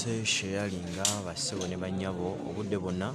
musse sharinga bassebo ne bannyabo obudde bonna.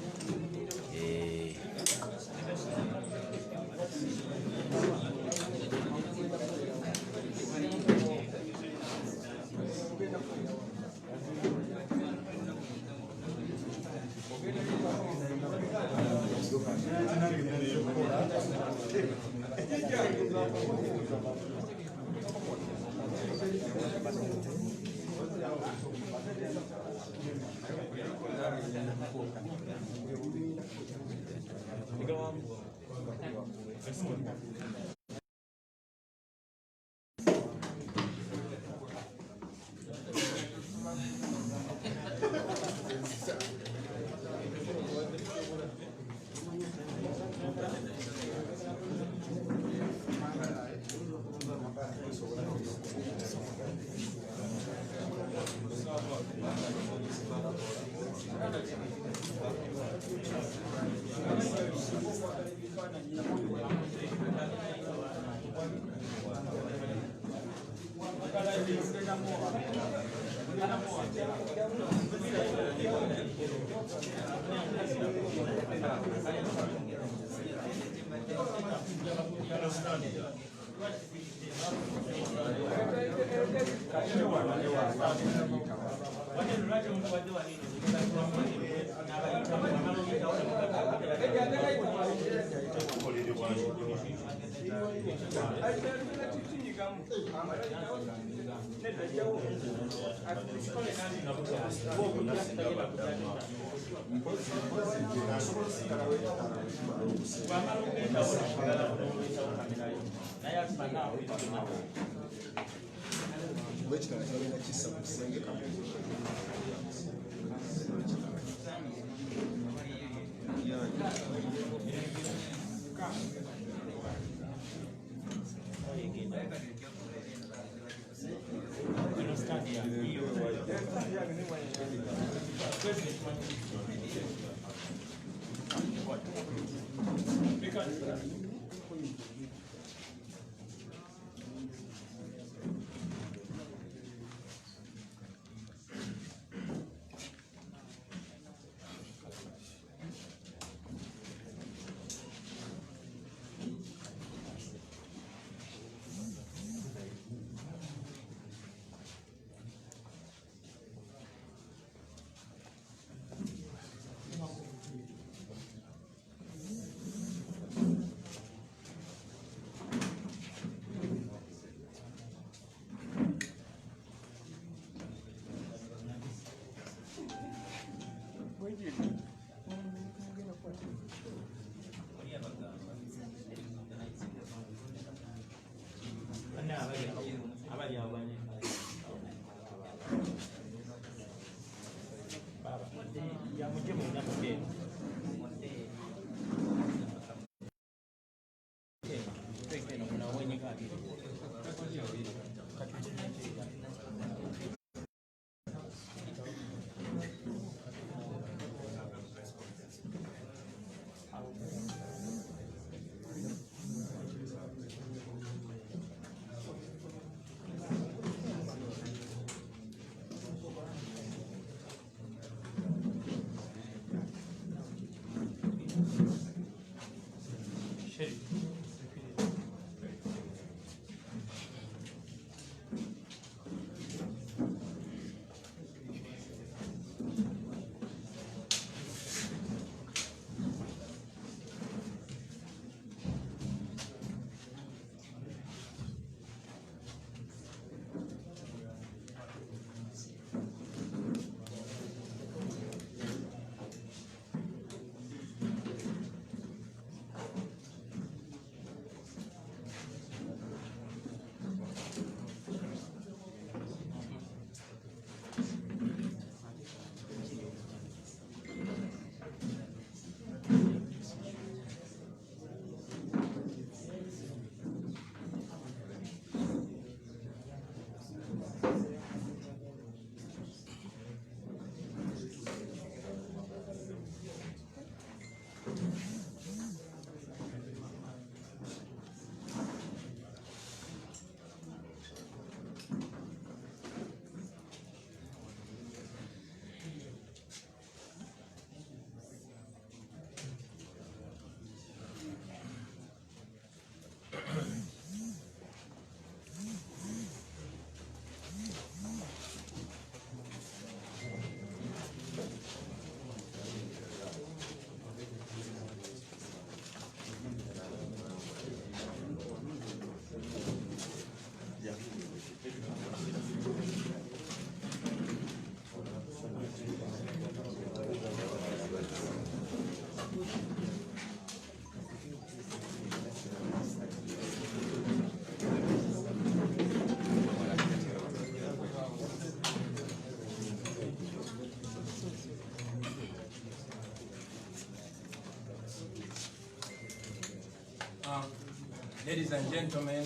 Ladies and gentlemen,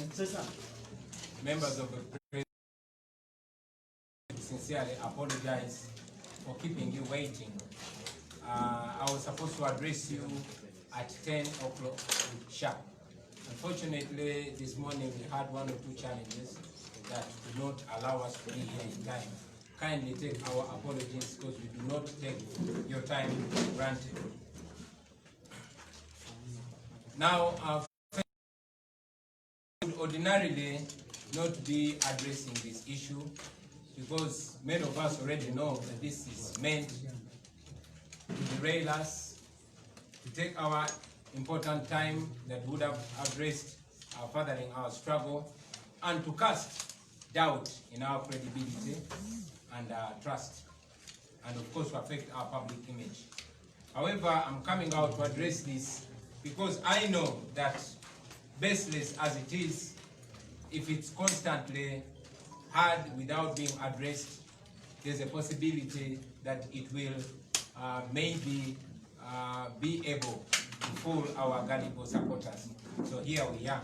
members of the press, sincerely apologize for keeping you waiting. I was supposed to address you at 10 o'clock sharp. Unfortunately, this morning we had one or two challenges that do not allow us to be here in time. Kindly take our apologies because we do not take your time for granted. Now, I would ordinarily not be addressing this issue because many of us already know that this is meant to derail us, to take our important time that would have addressed our furthering our struggle, and to cast doubt in our credibility and trust, and of course to affect our public image. However, I'm coming out to address this because I know that, baseless as it is, if it's constantly heard without being addressed, there's a possibility that it will maybe be able to fool our gullible supporters. So here we are.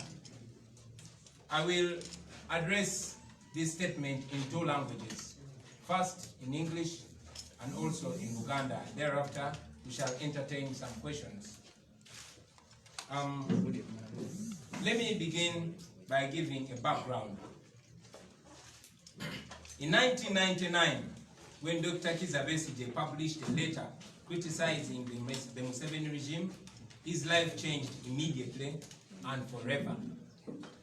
I will address this statement in two languages. First in English and also in Uganda. Thereafter, we shall entertain some questions. Let me begin by giving a background. In 1999, when Dr. Kizza Besigye published a letter criticizing the Museveni regime, his life changed immediately and forever.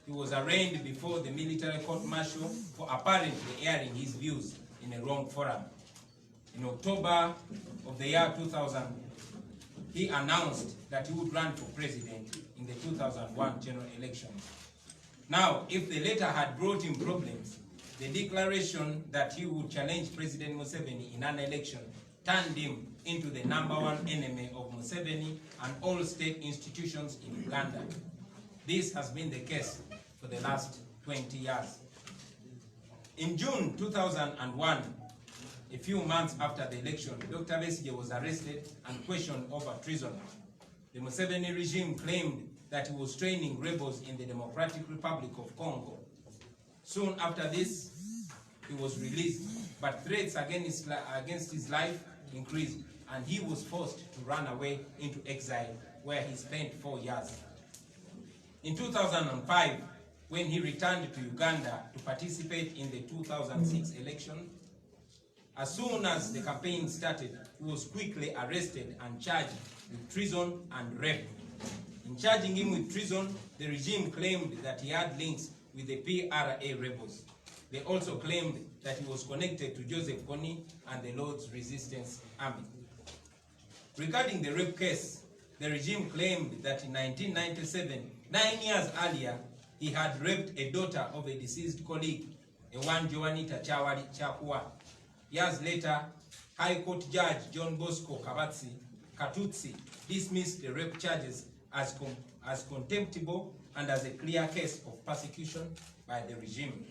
He was arraigned before the military court-martial for apparently airing his views in a wrong forum. In October of the year 2000, he announced that he would run for president in the 2001 general election. Now, if the letter had brought him problems, the declaration that he would challenge President Museveni in an election turned him into the #1 enemy of Museveni and all state institutions in Uganda. This has been the case for the last 20 years. In June 2001, a few months after the election, Dr. Besigye was arrested and questioned over treason. The Museveni regime claimed that he was training rebels in the Democratic Republic of Congo. Soon after this, he was released, but threats against his life increased, and he was forced to run away into exile, where he spent 4 years. In 2005, when he returned to Uganda to participate in the 2006 election, as soon as the campaign started, he was quickly arrested and charged with treason and rape. In charging him with treason, the regime claimed that he had links with the PRA rebels. They also claimed that he was connected to Joseph Kony and the Lord's Resistance Army. Regarding the rape case, the regime claimed that in 1997, 9 years earlier, he had raped a daughter of a deceased colleague, Ewan Joanita Chawali Chakua. Years later, High Court Judge John Bosco Katutsi dismissed the rape charges as contemptible and as a clear case of persecution by the regime.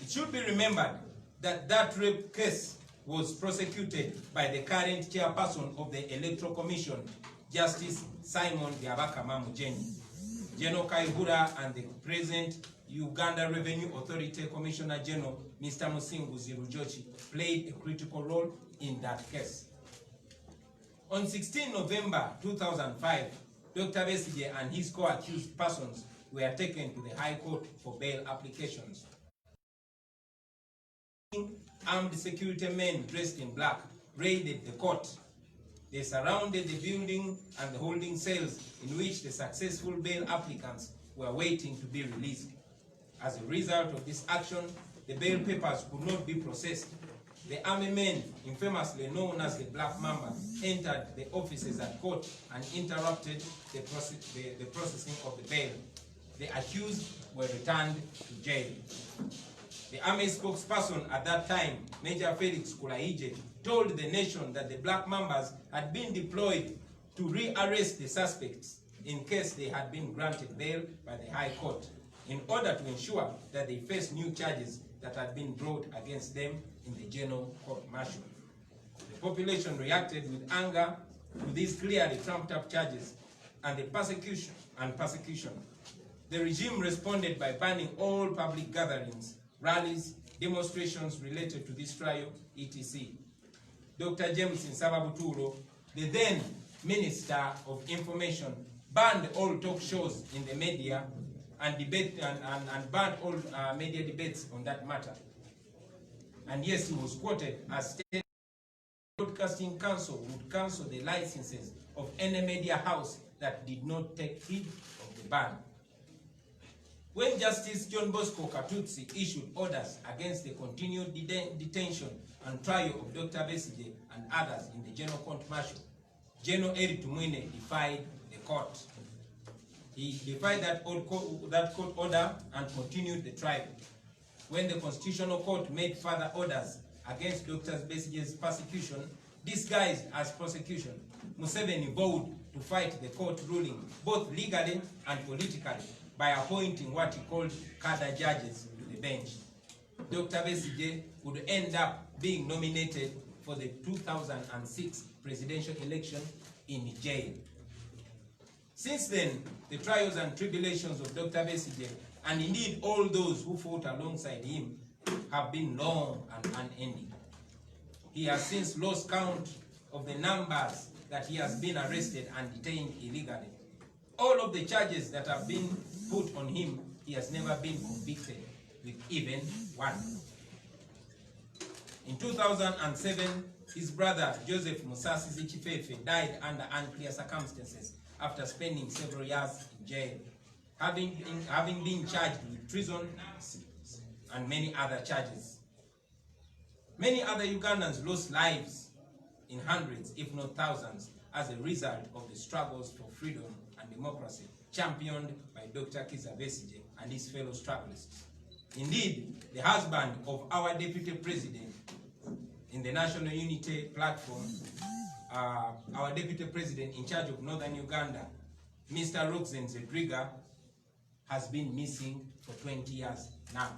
It should be remembered that that rape case was prosecuted by the current chairperson of the Electoral Commission, Justice Simon Byabakama Mujenyi. General Kaihura and the present Uganda Revenue Authority Commissioner General, Mr. Musinguzi Rujochi, played a critical role in that case. On 16 November 2005, Dr. Besigye and his co-accused persons were taken to the High Court for bail applications. Armed security men dressed in black raided the court. They surrounded the building and the holding cells in which the successful bail applicants were waiting to be released. As a result of this action, the bail papers could not be processed. The army men, infamously known as the Black Mamba, entered the offices at court and interrupted the processing of the bail. The accused were returned to jail. The army spokesperson at that time, Major Felix Kulaije, told the nation that the Black Mambas had been deployed to rearrest the suspects in case they had been granted bail by the High Court, in order to ensure that they face new charges that had been brought against them in the general court-martial. The population reacted with anger to these clearly trumped-up charges and the persecution. The regime responded by banning all public gatherings, rallies, demonstrations related to this trial, etc. Dr. James Nsababuturo, the then Minister of Information, banned all talk shows in the media and banned all media debates on that matter. And yes, he was quoted as stating the Broadcasting Council would cancel the licenses of any media house that did not take heed of the ban. When Justice John Bosco Katutsi issued orders against the continued detention and trial of Dr. Besigye and others in the General Court Martial, General Eri Tumwine defied the court. He defied that court order and continued the trial. When the Constitutional Court made further orders against Dr. Besigye's persecution, disguised as prosecution, Museveni vowed to fight the court ruling both legally and politically by appointing what he called cadre judges to the bench. Dr. Besigye would end up being nominated for the 2006 presidential election in jail. Since then, the trials and tribulations of Dr. Besigye, and indeed all those who fought alongside him, have been long and unending. He has since lost count of the numbers that he has been arrested and detained illegally. All of the charges that have been put on him, he has never been convicted with even one. In 2007, his brother Joseph Musasi Zichifefe died under unclear circumstances after spending several years in jail, having been charged with treason and many other charges. Many other Ugandans lost lives in hundreds, if not thousands, as a result of the struggles for freedom and democracy championed by Dr. Kizza Besigye and his fellow strugglers. Indeed, the husband of our Deputy President in the National Unity Platform, our Deputy President in charge of Northern Uganda, Mr. Roxen Zedriga, has been missing for 20 years now.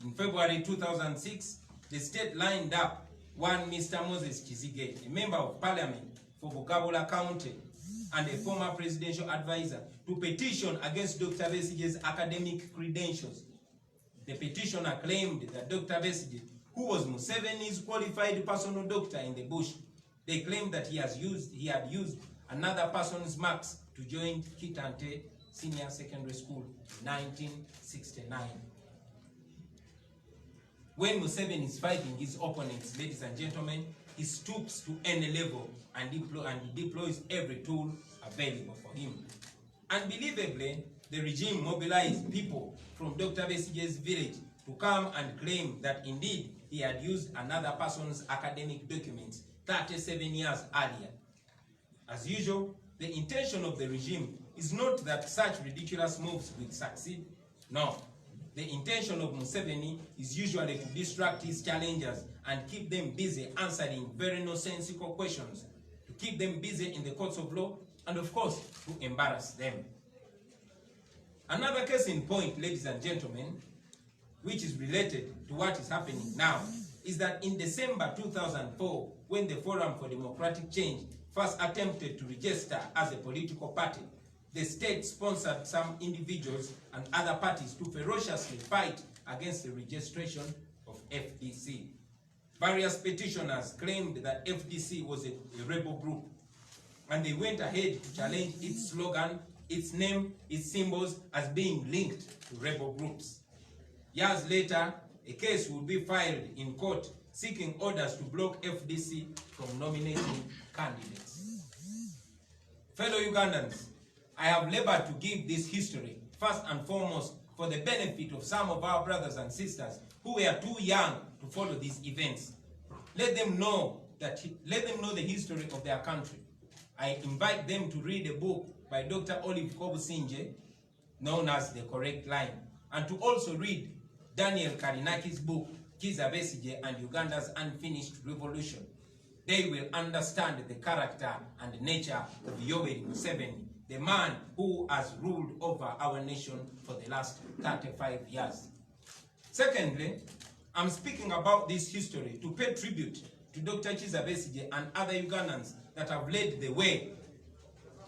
In February 2006, the state lined up one Mr. Moses Kizige, a member of parliament for Bugabula County and a former presidential advisor, to petition against Dr. Besigye's academic credentials. The petitioner claimed that Dr. Besigye, who was Museveni's qualified personal doctor in the bush, they claimed that he had used another person's marks to join Kitante Senior Secondary School in 1969. When Museveni is fighting his opponents, ladies and gentlemen, he stoops to any level and deploys every tool available for him. Unbelievably, the regime mobilized people from Dr. Besigye's village to come and claim that indeed he had used another person's academic documents 37 years earlier. As usual, the intention of the regime is not that such ridiculous moves will succeed. No. The intention of Museveni is usually to distract his challengers and keep them busy answering very nonsensical questions, to keep them busy in the courts of law, and of course, to embarrass them. Another case in point, ladies and gentlemen, which is related to what is happening now, is that in December 2004, when the Forum for Democratic Change first attempted to register as a political party, the state sponsored some individuals and other parties to ferociously fight against the registration of FDC. Various petitioners claimed that FDC was a rebel group, and they went ahead to challenge its slogan, its name, its symbols as being linked to rebel groups. Years later, a case would be filed in court seeking orders to block FDC from nominating candidates. Fellow Ugandans, I have labored to give this history, first and foremost, for the benefit of some of our brothers and sisters who were too young to follow these events. Let them know the history of their country. I invite them to read a book by Dr. Olive Kobusinje, known as The Correct Line, and to also read Daniel Karinaki's book, Kizza Besigye and Uganda's Unfinished Revolution. They will understand the character and nature of Yoweri Museveni, the man who has ruled over our nation for the last 35 years. Secondly, I'm speaking about this history to pay tribute to Dr. Kizza Besigye and other Ugandans that have led the way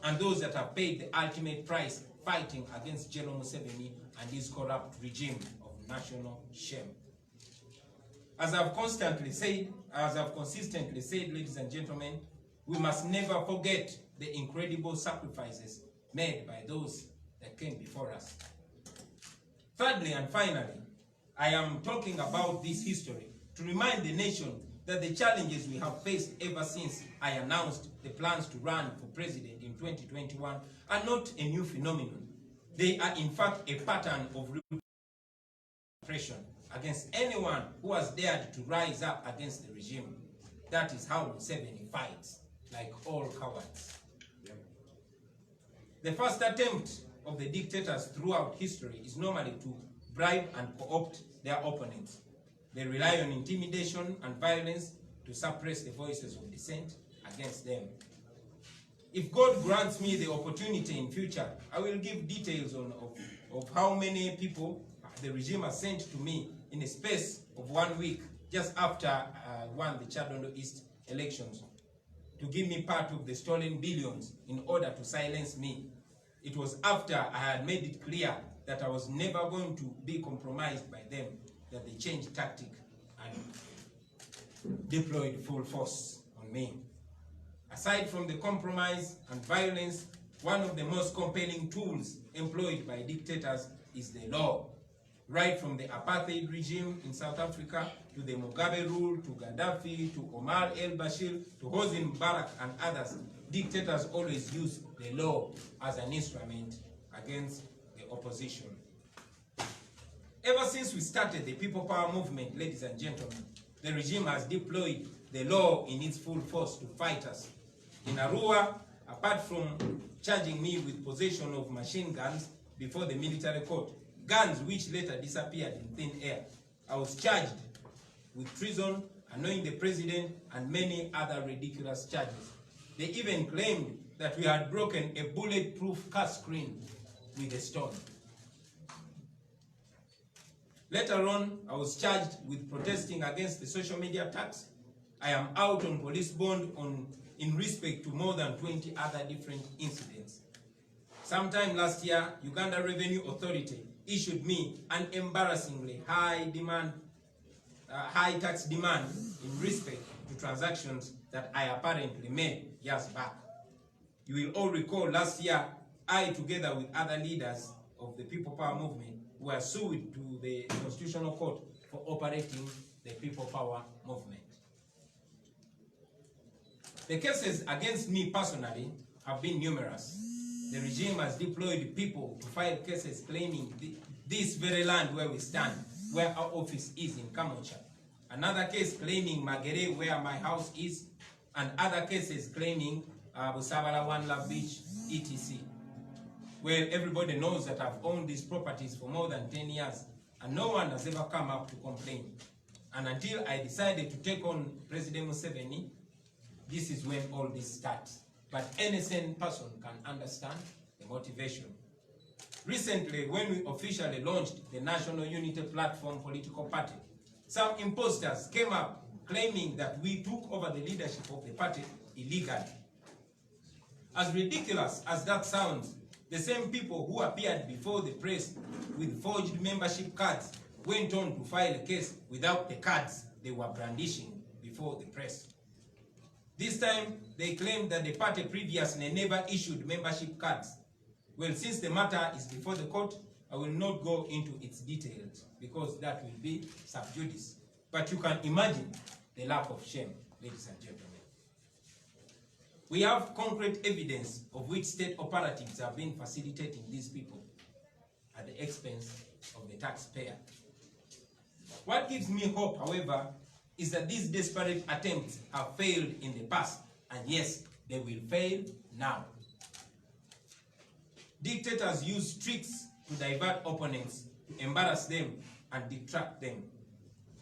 and those that have paid the ultimate price fighting against General Museveni and his corrupt regime of national shame. As I've consistently said, ladies and gentlemen, we must never forget the incredible sacrifices made by those that came before us. Thirdly and finally, I am talking about this history to remind the nation that the challenges we have faced ever since I announced the plans to run for president in 2021 are not a new phenomenon. They are in fact a pattern of repression against anyone who has dared to rise up against the regime. That is how Museveni fights, like all cowards. The first attempt of the dictators throughout history is normally to bribe and co-opt their opponents. They rely on intimidation and violence to suppress the voices of dissent against them. If God grants me the opportunity in future, I will give details of how many people the regime has sent to me in a space of 1 week, just after I won the Chadondo East elections, to give me part of the stolen billions in order to silence me. It was after I had made it clear that I was never going to be compromised by them that they changed tactic and deployed full force on me. Aside from the compromise and violence, one of the most compelling tools employed by dictators is the law. Right from the apartheid regime in South Africa, to the Mugabe rule, to Gaddafi, to Omar el-Bashir, to Hosni Mubarak and others, dictators always use the law as an instrument against the opposition. Ever since we started the People Power movement, ladies and gentlemen, the regime has deployed the law in its full force to fight us. In Arua, apart from charging me with possession of machine guns before the military court, guns which later disappeared in thin air, I was charged with treason, annoying the president, and many other ridiculous charges. They even claimed that we had broken a bulletproof car screen with a stone. Later on, I was charged with protesting against the social media tax. I am out on police bond in respect to more than 20 other different incidents. Sometime last year, Uganda Revenue Authority issued me an embarrassingly high tax demand in respect to transactions that I apparently made years back. You will all recall last year, I, together with other leaders of the People Power movement, were sued to the Constitutional Court for operating the People Power movement. The cases against me personally have been numerous. The regime has deployed people to file cases claiming this very land where we stand, where our office is in Kamocha. Another case claiming Magere, where my house is, and other cases claiming Busabala, One Love Beach, etc. Well, everybody knows that I've owned these properties for more than 10 years, and no one has ever come up to complain. And until I decided to take on President Museveni, this is when all this starts. But any sane person can understand the motivation. Recently, when we officially launched the National Unity Platform political party, some imposters came up claiming that we took over the leadership of the party illegally. As ridiculous as that sounds, the same people who appeared before the press with forged membership cards went on to file a case without the cards they were brandishing before the press. This time, they claimed that the party previously never issued membership cards. Well, since the matter is before the court, I will not go into its details because that will be sub judice. But you can imagine the lack of shame, ladies and gentlemen. We have concrete evidence of which state operatives have been facilitating these people at the expense of the taxpayer. What gives me hope, however, is that these desperate attempts have failed in the past, and yes, they will fail now. Dictators use tricks to divert opponents, to embarrass them, and detract them.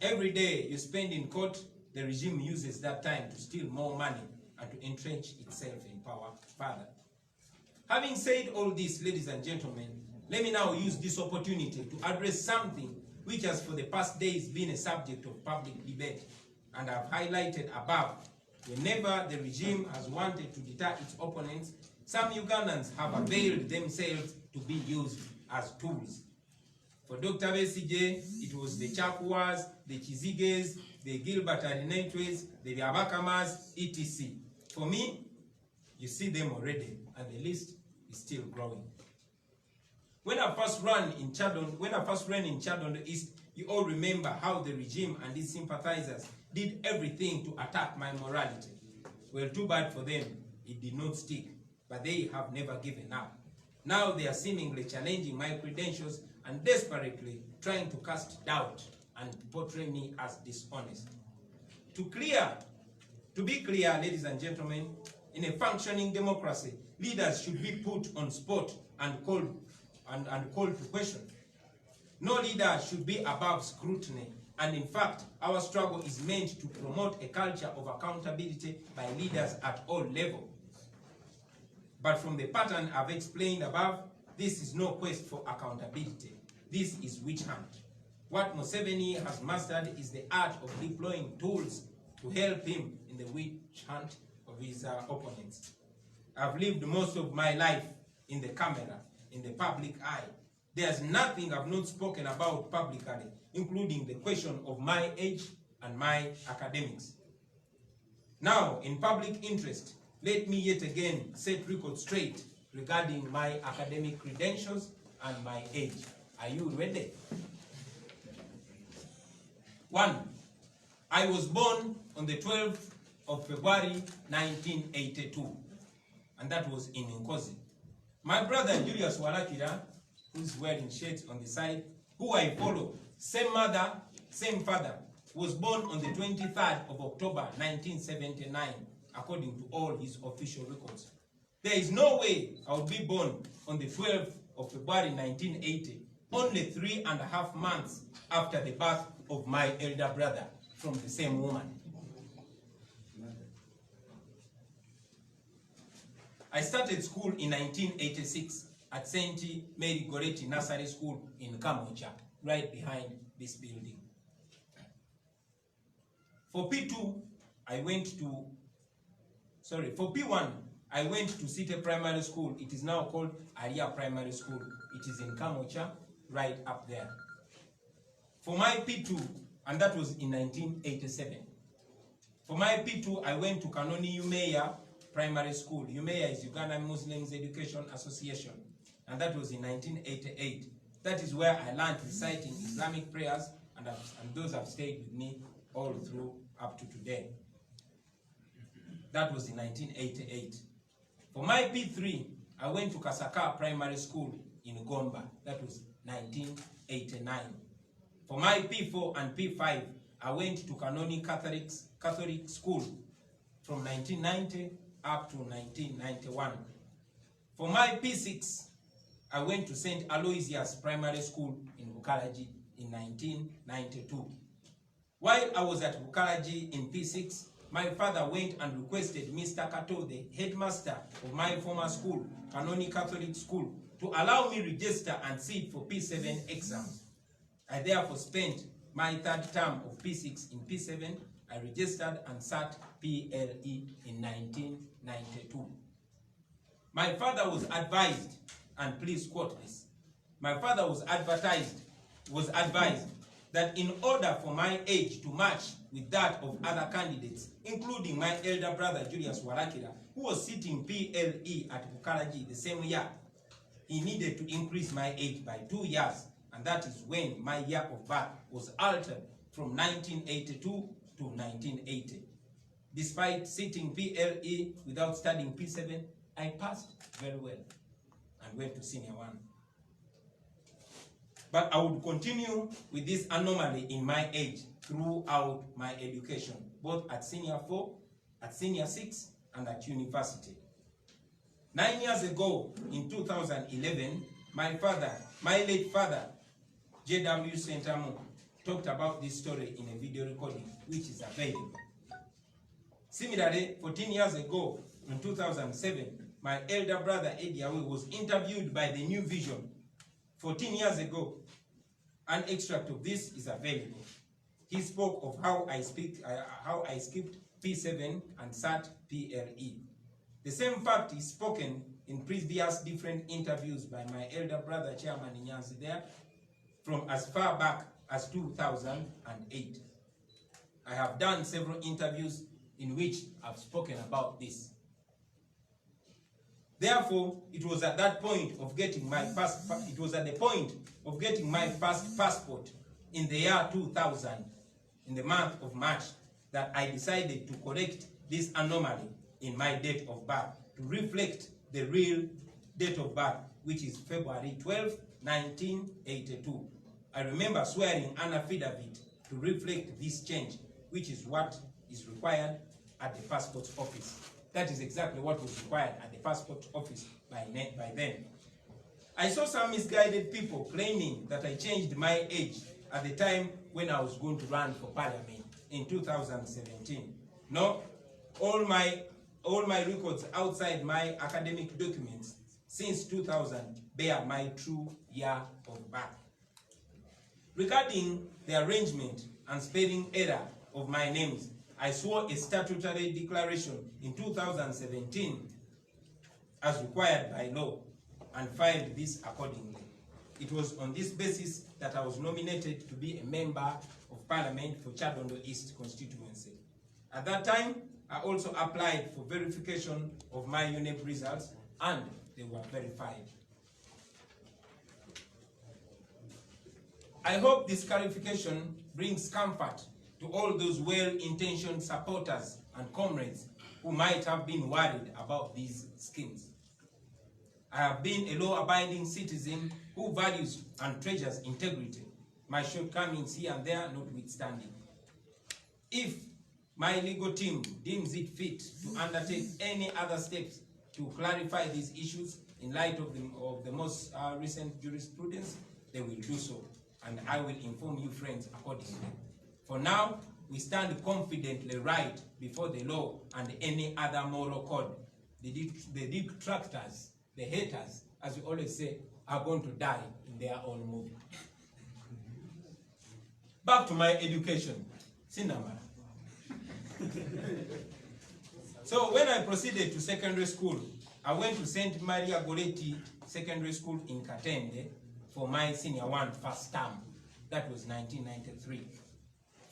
Every day you spend in court, the regime uses that time to steal more money and to entrench itself in power further. Having said all this, ladies and gentlemen, let me now use this opportunity to address something which has for the past days been a subject of public debate, and I've highlighted above. Whenever the regime has wanted to deter its opponents, some Ugandans have availed themselves to be used as tools. For Dr. Besigye, it was the Chakwas, the Chiziges, the Gilbert Adinetwes, the Abakamas, etc. For me, you see them already, and the list is still growing. When I first ran in Chadondo East, you all remember how the regime and its sympathizers did everything to attack my morality. Well, too bad for them, it did not stick, but they have never given up. Now they are seemingly challenging my credentials and desperately trying to cast doubt and portray me as dishonest. To be clear, ladies and gentlemen, in a functioning democracy, leaders should be put on spot and called to question. No leader should be above scrutiny, and in fact, our struggle is meant to promote a culture of accountability by leaders at all levels. But from the pattern I've explained above, this is no quest for accountability. This is witch hunt. What Museveni has mastered is the art of deploying tools to help him in the witch hunt of his opponents. I've lived most of my life in the camera, in the public eye. There's nothing I've not spoken about publicly, including the question of my age and my academics. Now, in public interest, let me yet again set record straight regarding my academic credentials and my age. Are you ready? 1. I was born on the 12th of February 1982, and that was in Nkozi. My brother Julius Walakira, who's wearing shades on the side, who I follow, same mother, same father, was born on the 23rd of October 1979, according to all his official records. There is no way I would be born on the 12th of February 1980, only 3.5 months after the birth of my elder brother from the same woman. I started school in 1986 at St. Mary Goretti Nursery School in Kamocha, right behind this building. For P1, I went to City Primary School. It is now called Aria Primary School. It is in Kamocha, right up there. For my P2, and that was in 1987. For my P2, I went to Kanoni Umeya Primary School. Umeya is Uganda Muslims Education Association, and that was in 1988. That is where I learned reciting Islamic prayers, and those have stayed with me all through up to today. That was in 1988. For my P3, I went to Kasaka Primary School in Gomba. That was 1989. For my P4 and P5, I went to Kanoni Catholic School from 1990 up to 1991. For my P6, I went to St. Aloysius Primary School in Bukalaji in 1992. While I was at Bukalaji in P6, my father went and requested Mr. Kato, the headmaster of my former school, Kanoni Catholic School, to allow me register and sit for P7 exams. I therefore spent my third term of P6 in P7. I registered and sat PLE in 1992. My father was advised, and please quote this, my father was advised that in order for my age to match with that of other candidates, including my elder brother Julius Walakira, who was sitting PLE at Bukalaji the same year, he needed to increase my age by 2 years, and that is when my year of birth was altered from 1982 to 1980. Despite sitting PLE without studying P7, I passed very well and went to senior 1. But I would continue with this anomaly in my age throughout my education, both at senior 4, at senior 6, and at university. 9 years ago, in 2011, my late father, J.W. Sentamu, talked about this story in a video recording, which is available. Similarly, 14 years ago, in 2007, my elder brother, Eddie Awe, was interviewed by the New Vision. 14 years ago, an extract of this is available. He spoke of how I skipped P7 and sat PLE. The same fact is spoken in previous different interviews by my elder brother, Chairman Nyanzi there, from as far back as 2008. I have done several interviews in which I've spoken about this. Therefore, it was at that point of getting my first, it was at the point of getting my first passport in the year 2000, in the month of March, that I decided to correct this anomaly in my date of birth to reflect the real date of birth, which is February 12, 1982. I remember swearing an affidavit to reflect this change, which is what is required at the passport office. That is exactly what was required at the passport office by then. I saw some misguided people claiming that I changed my age at the time when I was going to run for parliament in 2017. No, all my records outside my academic documents since 2000 bear my true year of birth. Regarding the arrangement and spelling error of my names, I swore a statutory declaration in 2017 as required by law and filed this accordingly. It was on this basis that I was nominated to be a member of parliament for Chadondo East constituency. At that time, I also applied for verification of my UNEP results and they were verified. I hope this clarification brings comfort to all those well-intentioned supporters and comrades who might have been worried about these schemes. I have been a law-abiding citizen who values and treasures integrity, my shortcomings here and there notwithstanding. If my legal team deems it fit to undertake any other steps to clarify these issues in light of the most recent jurisprudence, they will do so, and I will inform you friends accordingly. For now, we stand confidently right before the law and any other moral code. The detractors, the haters, as we always say, are going to die in their own movie. Back to my education. Sinamara. So when I proceeded to secondary school, I went to St. Maria Goretti Secondary School in Katende for my senior 1 first term. That was 1993.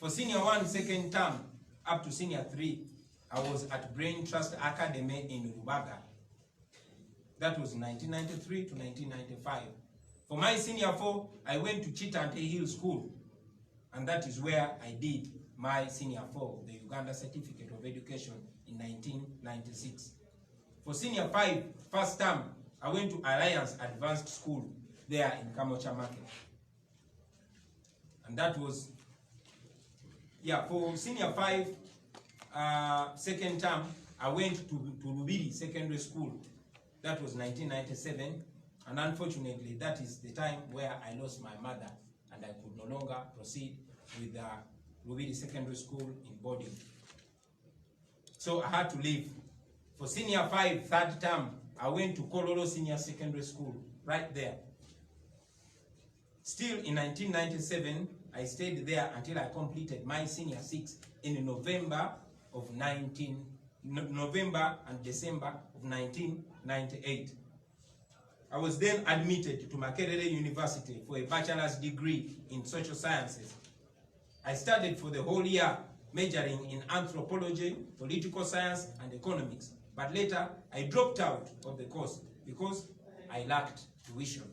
For senior 1 second term up to senior 3, I was at Brain Trust Academy in Rubaga. That was 1993 to 1995. For my senior 4, I went to Chitante Hill School, and that is where I did my senior 4, the Uganda Certificate of Education, in 1996. For senior 5, first term, I went to Alliance Advanced School there in Kamocha Market. And that was, yeah, for senior 5, second term, I went to Lubiri Secondary School. That was 1997. And unfortunately, that is the time where I lost my mother and I could no longer proceed with Lubiri Secondary School in boarding. So I had to leave. For senior 5, third term, I went to Kololo Senior Secondary School, right there. Still in 1997, I stayed there until I completed my senior 6 in November and December of 1998. I was then admitted to Makerere University for a bachelor's degree in social sciences. I studied for the whole year, majoring in anthropology, political science, and economics. But later, I dropped out of the course because I lacked tuition.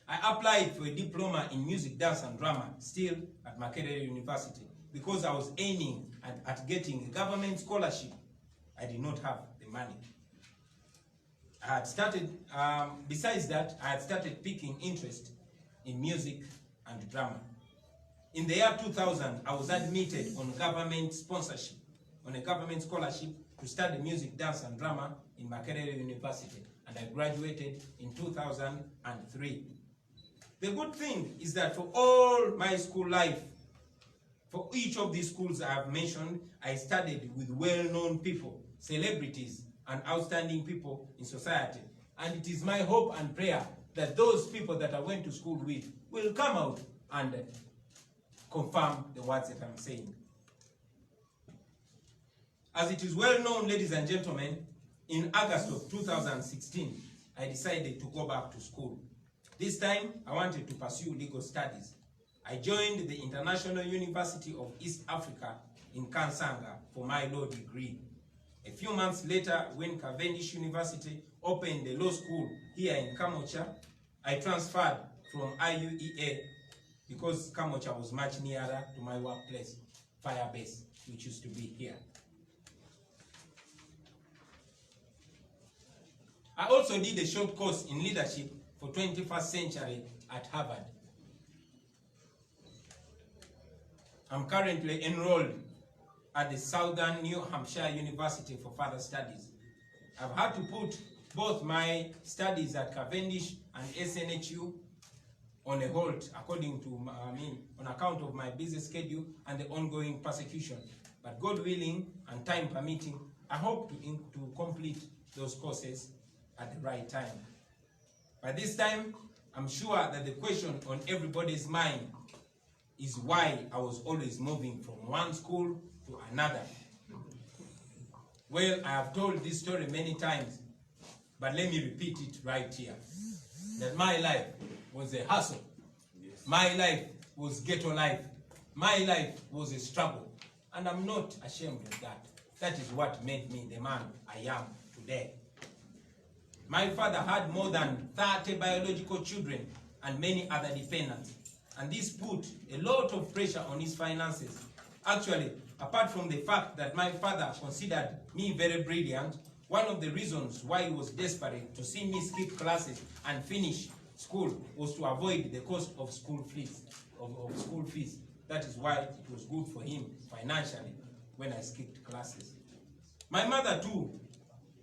I applied for a diploma in music, dance, and drama, still at Makerere University, because I was aiming at getting a government scholarship. I did not have the money. I had started, besides that, I had started picking interest in music and drama. In the year 2000, I was admitted on government sponsorship, on a government scholarship to study music, dance, and drama in Makerere University, and I graduated in 2003. The good thing is that for all my school life, for each of these schools I have mentioned, I studied with well-known people, celebrities, and outstanding people in society. And it is my hope and prayer that those people that I went to school with will come out and confirm the words that I'm saying. As it is well known, ladies and gentlemen, in August of 2016, I decided to go back to school. This time, I wanted to pursue legal studies. I joined the International University of East Africa in Kansanga for my law degree. A few months later, when Cavendish University opened the law school here in Kamocha, I transferred from IUEA because Kamocha was much nearer to my workplace, Firebase, which used to be here. I also did a short course in leadership for 21st century at Harvard. I'm currently enrolled at the Southern New Hampshire University for further studies. I've had to put both my studies at Cavendish and SNHU on a hold on account of my busy schedule and the ongoing persecution. But God willing and time permitting, I hope to complete those courses at the right time. By this time, I'm sure that the question on everybody's mind is why I was always moving from one school to another. Well, I have told this story many times, but let me repeat it right here. That my life was a hustle. My life was ghetto life. My life was a struggle. And I'm not ashamed of that. That is what made me the man I am today. My father had more than 30 biological children and many other dependents. And this put a lot of pressure on his finances. Actually, apart from the fact that my father considered me very brilliant, one of the reasons why he was desperate to see me skip classes and finish school was to avoid the cost of school fees. That is why it was good for him financially when I skipped classes. My mother too,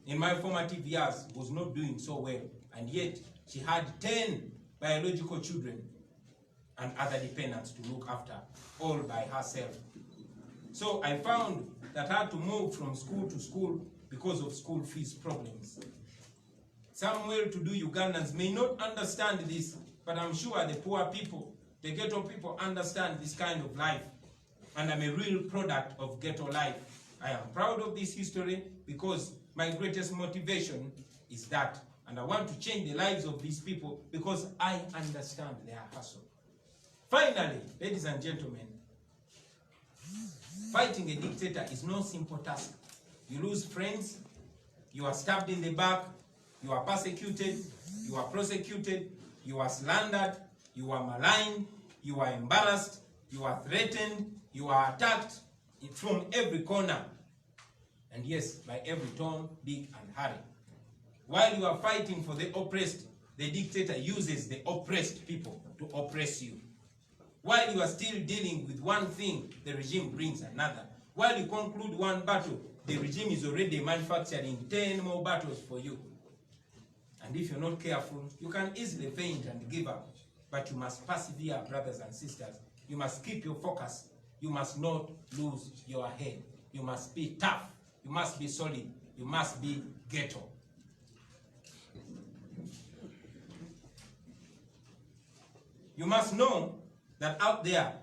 in my formative years, was not doing so well, and yet she had 10 biological children and other dependents to look after, all by herself. So I found that I had to move from school to school because of school fees problems. Some well-to-do Ugandans may not understand this, but I'm sure the poor people, the ghetto people, understand this kind of life. And I'm a real product of ghetto life. I am proud of this history because my greatest motivation is that. And I want to change the lives of these people because I understand their hustle. Finally, ladies and gentlemen, fighting a dictator is no simple task. You lose friends, you are stabbed in the back, you are persecuted, you are prosecuted, you are slandered, you are maligned, you are embarrassed, you are threatened, you are attacked from every corner. And yes, by every Tom, Dick, and Harry. While you are fighting for the oppressed, the dictator uses the oppressed people to oppress you. While you are still dealing with one thing, the regime brings another. While you conclude one battle, the regime is already manufacturing 10 more battles for you. And if you're not careful, you can easily faint and give up. But you must persevere, brothers and sisters. You must keep your focus. You must not lose your head. You must be tough. You must be solid. You must be ghetto. You must know that out there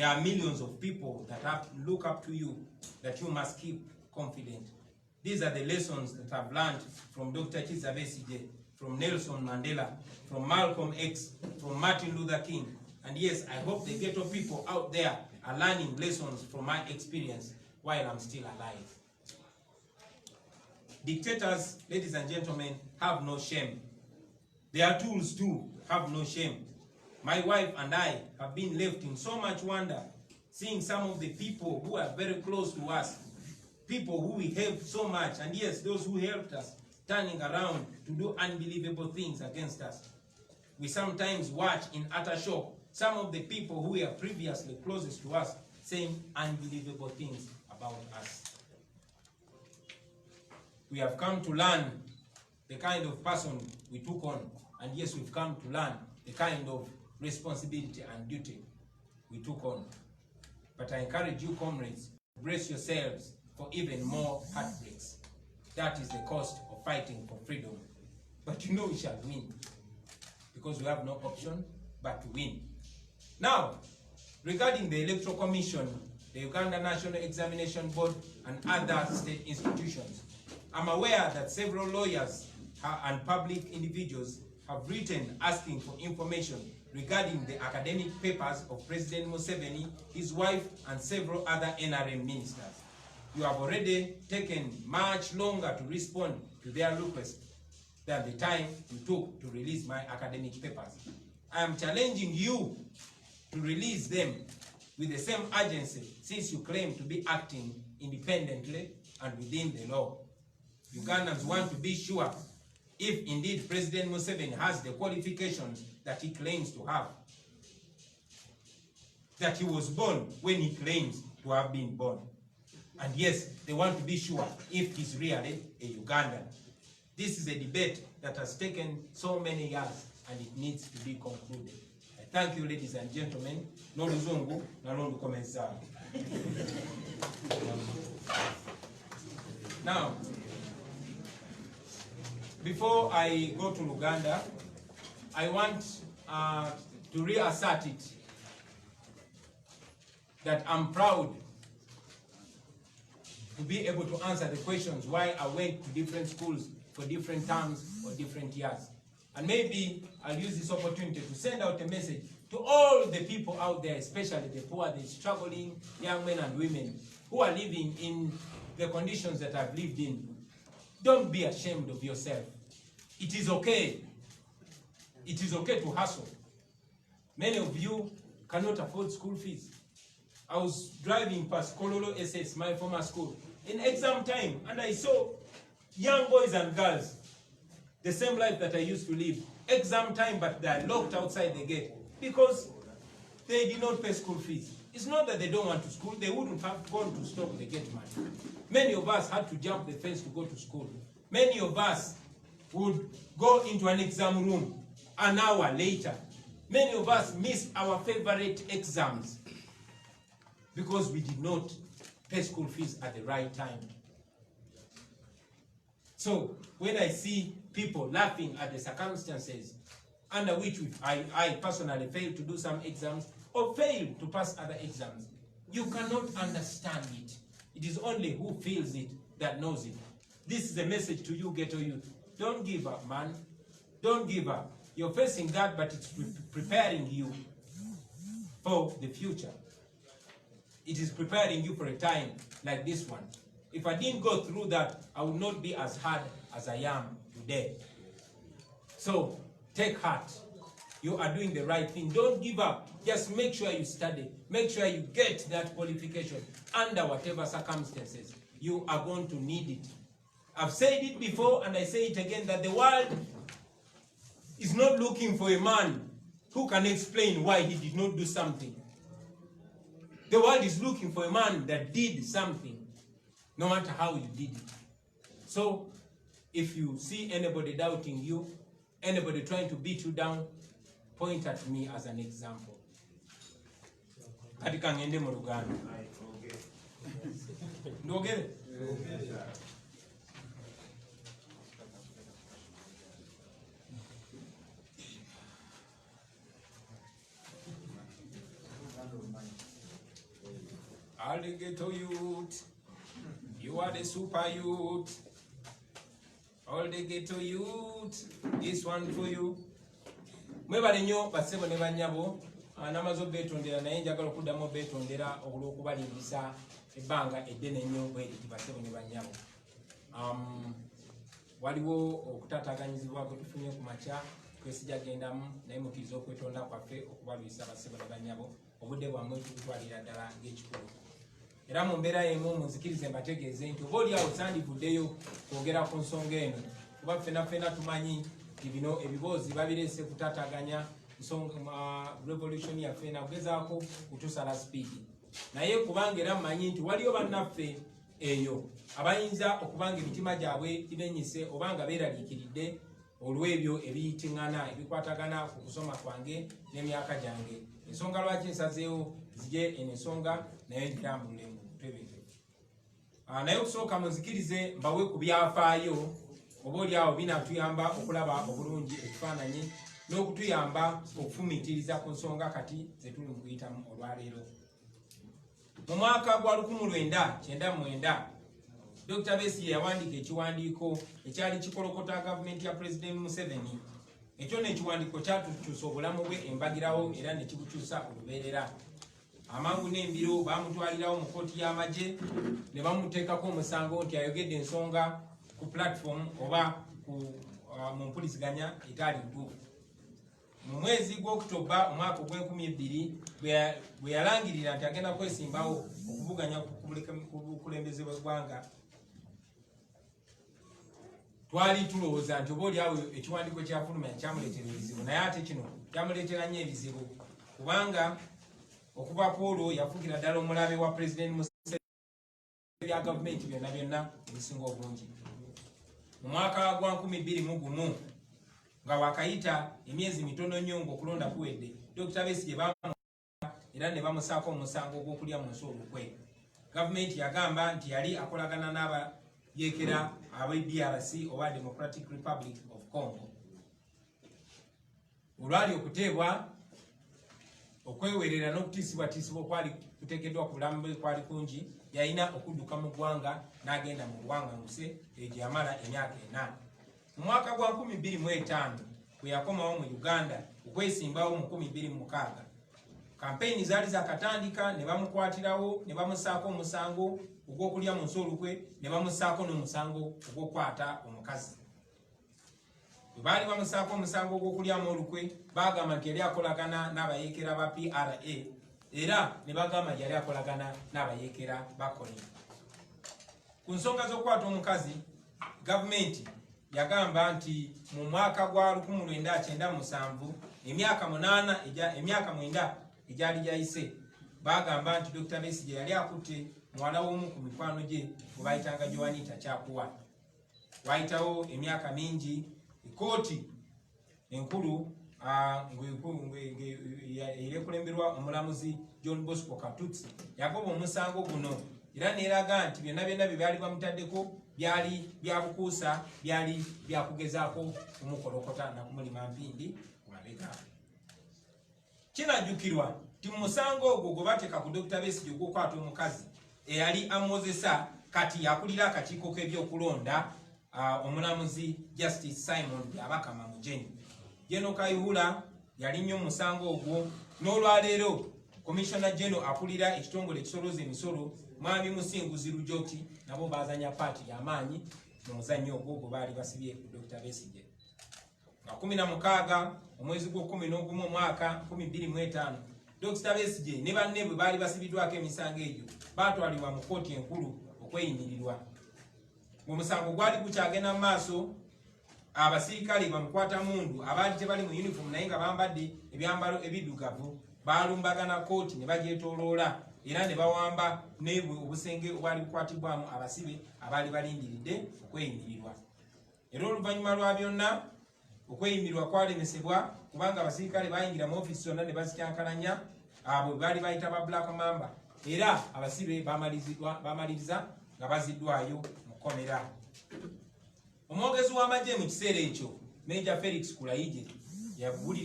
are millions of people that look up to you, that you must keep confident. These are the lessons that I've learned from Dr. Kizza Besigye, from Nelson Mandela, from Malcolm X, from Martin Luther King. And yes, I hope the ghetto people out there are learning lessons from my experience while I'm still alive. Dictators, ladies and gentlemen, have no shame. Their tools too have no shame. My wife and I have been left in so much wonder, seeing some of the people who are very close to us, people who we helped so much, and yes, those who helped us, turning around to do unbelievable things against us. We sometimes watch in utter shock some of the people who were previously closest to us saying unbelievable things about us. We have come to learn the kind of person we took on, and yes, we've come to learn the kind of responsibility and duty we took on. But I encourage you, comrades, brace yourselves for even more heartbreaks. That is the cost of fighting for freedom. But you know we shall win, because we have no option but to win. Now, regarding the Electoral Commission, the Uganda National Examination Board, and other state institutions, I'm aware that several lawyers and public individuals have written asking for information regarding the academic papers of President Museveni, his wife, and several other NRM ministers. You have already taken much longer to respond to their request than the time you took to release my academic papers. I am challenging you to release them with the same urgency, since you claim to be acting independently and within the law. Ugandans want to be sure if indeed President Museveni has the qualifications that he claims to have, that he was born when he claims to have been born. And yes, they want to be sure if he's really a Ugandan. This is a debate that has taken so many years and it needs to be concluded. I thank you, ladies and gentlemen. No luzungu, na no lukomensao. Now, before I go to Uganda, I want to reassert it that I'm proud to be able to answer the questions why I went to different schools for different terms or different years. And maybe I'll use this opportunity to send out a message to all the people out there, especially the poor, the struggling young men and women who are living in the conditions that I've lived in. Don't be ashamed of yourself. It is okay. It is okay to hustle. Many of you cannot afford school fees. I was driving past Kololo SS, my former school, in exam time, and I saw young boys and girls, the same life that I used to live, exam time, but they are locked outside the gate because they did not pay school fees. It's not that they don't want to school, they wouldn't have gone to stop the gate man. Many of us had to jump the fence to go to school. Many of us would go into an exam room an hour later. Many of us missed our favorite exams because we did not pay school fees at the right time. So when I see people laughing at the circumstances under which I personally failed to do some exams or failed to pass other exams, you cannot understand it. It is only who feels it that knows it. This is a message to you, ghetto youth. Don't give up, man. Don't give up. You're facing that, but it's preparing you for the future. It is preparing you for a time like this one. If I didn't go through that, I would not be as hard as I am today. So take heart. You are doing the right thing. Don't give up. Just make sure you study. Make sure you get that qualification under whatever circumstances. You are going to need it. I've said it before and I say it again, that the world is not looking for a man who can explain why he did not do something. The world is looking for a man that did something, no matter how you did it. So, if you see anybody doubting you, anybody trying to beat you down, point at me as an example. Katika ngende mu Uganda. Ndogere? All the ghetto youth, you are the super youth. All the ghetto youth, this one for you. Mwebale nnyo basebo ne banyabo, namazo betondera naye njagala okuddamu betondera olw'okubalimbisa ebbanga eddene ennyo bweriti basebo ne banyabo. Waliwo okutaataganyizibwa kwe tufunye ku makya twesijagendamu naye mukiriza okwetonda kwaffe okubalwisa basebo ne banyabo obudde bwammwe tukutwalira ddala ng'ekikulu. Era mu mbeera y'emu munzikirize mbategeeze nti oba oli awo sandivuddeyo kwogera ku nsonga eno kuba ffenna tumanyi nti bino ebiboozi babireese kutaataganya revolution yaffe nakugezaako kutusala sipiidi naye kubanga era mmanyi nti waliyo bannaffe eyo abayinza okubanga emitima gyabwe gimenyise obanga beeraliikiridde olw'ebyo ebiyitiŋŋana ebikwatagana ku kusoma kwange n'emyaka gyange. Ensonga lwaki nsazeewo zije ensonga naye ntambulire mu butebenkevu. Naye okusooka munzikirize mbawe ku byafaayo oba oli awo binaatuyamba okulaba obulungi ekifaananyi n'okutuyamba okufumiitiriza ku nsonga kati ze tuli mu kuyitamu olwaleero. Mu mwaka gwa 1999 Dr. Besigye yawandika ekiwandiiko ekyali kikolokota gavumenti ya President Museveni. Ekyo n'ekiwandiiko kyatukyusa obulamu bwe embagirawo era ne kibukyusa olubeerera. Amangu n'embiro bamutwalirawo mu kkooti y'amagye ne bamuteekako omusango nti ayogedde ensonga ku platform oba mu mpuliziganya etaali ntuufu. Mu mwezi gw'Oktoba omwaka ogw'2020 bwe yalangirira nti agenda kwesimbawo okuvuganya ku bukulembeze bw'eggwanga, twali tulowooza nti oba oliawo ekiwandiiko kyafulumya kyamuleetera ebizibu, naye ate kino kyamuleetera nnyo ebizibu kubanga okuva ku olwo yafuukira ddala omulabe wa Pulezidenti Museveni bya gavumenti byonna ebisinga obungi. Mu mwaka gwa 2021 nga wakayita emyezi mitono nnyo ng'okulonda kuwedde, Dr. Besigye era ne bamusaako omusango ogw'okulya mu nsi olukwe. Gavumenti yagamba nti yali akolagana n'abayeekera ab'e DRC oba Democratic Republic of Congo. Olwali okuteebwa okwewerera n'okutiisibwatiisibwa okwali kuteekeddwa ku bulamu bwe kwali kungi, yalina okudduka mu ggwanga n'agenda mu buwaŋŋanguse egyo yamala emyaka 4. Mu mwaka gwa 2025 bwe yakomawo mu Uganda okwesimbawo mu 2026, kampeyini zaali zakatandika ne bamukwatirawo ne bamusaako omusango ogw'okulya mu nsi olukwe ne bamusaako n'omusango ogw'okukwata omukazi. Bwe baali bamusaako omusango ogw'okulyamu olukwe bagamba nti yali akolagana n'abayeekera ba PRA era ne bagamba nti yali akolagana n'abayeekera ba KONI. Ku nsonga z'okukwata omukazi, gavumenti yagamba nti mu mwaka gwa 1997 emyaka 9 egyali gyayise bagamba nti Dr. Besigye yali akutte muwala w'omu ku mikwano gye gwe bayitanga Joanita Kyakuwa. Wayitawo emyaka mingi, ekkooti enkulu erekulemberwa omulamuzi John Bosco Katutsi yagoba omusango guno era neeraga nti byonna bye baali bamutaddeko byali byabukuusa, byali byakugezaako kumukolokota na kumulima mpindi ku mabega. Kinajjukirwa nti mu musango ogwo gwe bateeka ku Dr. Besigye ogw'okukwata omukazi eyali amwozesa kati yakulira akakiiko k'ebyokulonda omulamuzi Justice Simon Byabakama Mujeni. Jeno Kayihura yali nnyo musango ogwo, n'olwaleero Commissioner General akulira ekitongole ekisolooza emisolo Mwami Musinguzi Rujoti nabo bazanya paati y'amaanyi mu muzannyo ogwo gwe baali basibye ku Dr. Besigye. Nga 16 omwezi gw'Okumi omwaka 2025 Dr. Besigye ne banne bwe baali basibiddwako emisango egyo baatwalibwa mu kkooti enkulu okweyimirirwa. Omusango gwali gukyagenda mu maaso, abasirikale bamukwata mundu abaali tebali mu uniform naye nga bambadde ebyambalo ebiddugavu balumbagana kkooti ne bagyetooloola era ne bawamba n'ebwe obusenge obwali bukwatibwamu abasibe abaali balindiridde okweyimirirwa. Era oluvannyuma lwa byonna okweyimirirwa kwalemesebwa kubanga abasirikale bayingira mu ofiisi zonna ne bazikyankalanya abo baali bayita ba Black Mamba era abasibe bamaliriza nga baziddwayo mu kkomera. Omwogezi w'amagye mu kiseera ekyo Major Felix Kulayije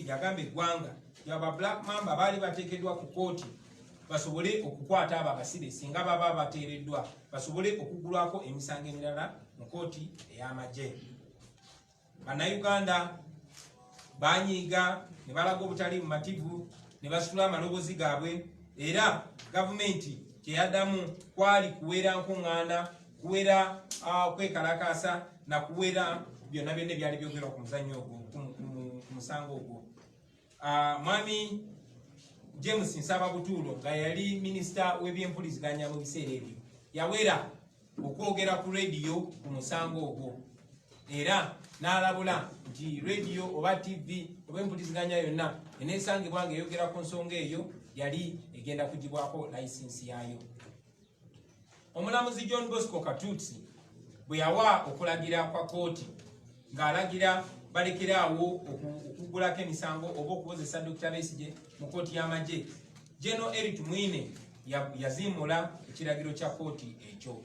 yagamba eggwanga yaba Black Mamba baali bateekeddwa ku kkooti basobole okukwata abo abasibe singa baba bateereddwa basobole okugulwako emisango emirala mu kkooti ey'amagye. Bannayuganda banyiiga ne balaga obutali bumativu ne basitula amaloboozi gaabwe era gavumenti kyeyaddamu kwali kuwera nkuŋŋaana, kuwera kwekalakaasa na kuwera byonna byonna byali byogerwa ku muzannyo ogwo ku musango ogwo. Mwami James Nsababutuulo nga yali minisita w'ebyempuliziganya mu biseera ebyo yawera okwogera ku rediyo ku musango ogwo era n'alabula nti rediyo oba TV oba empuliziganya yonna eneesangibwa ng'eyogera ku nsonga eyo yali egenda kugibwako layisinsi yaayo. Omulamuzi John Bosco Katutsi bwe yawa okulagira kwa kkooti ng'alagira balekeraawo okugulako emisango oba okukozesa Dr. Besigye mu kkooti y'amagye, General Eric Mwine yaziimula ekiragiro kya kkooti ekyo.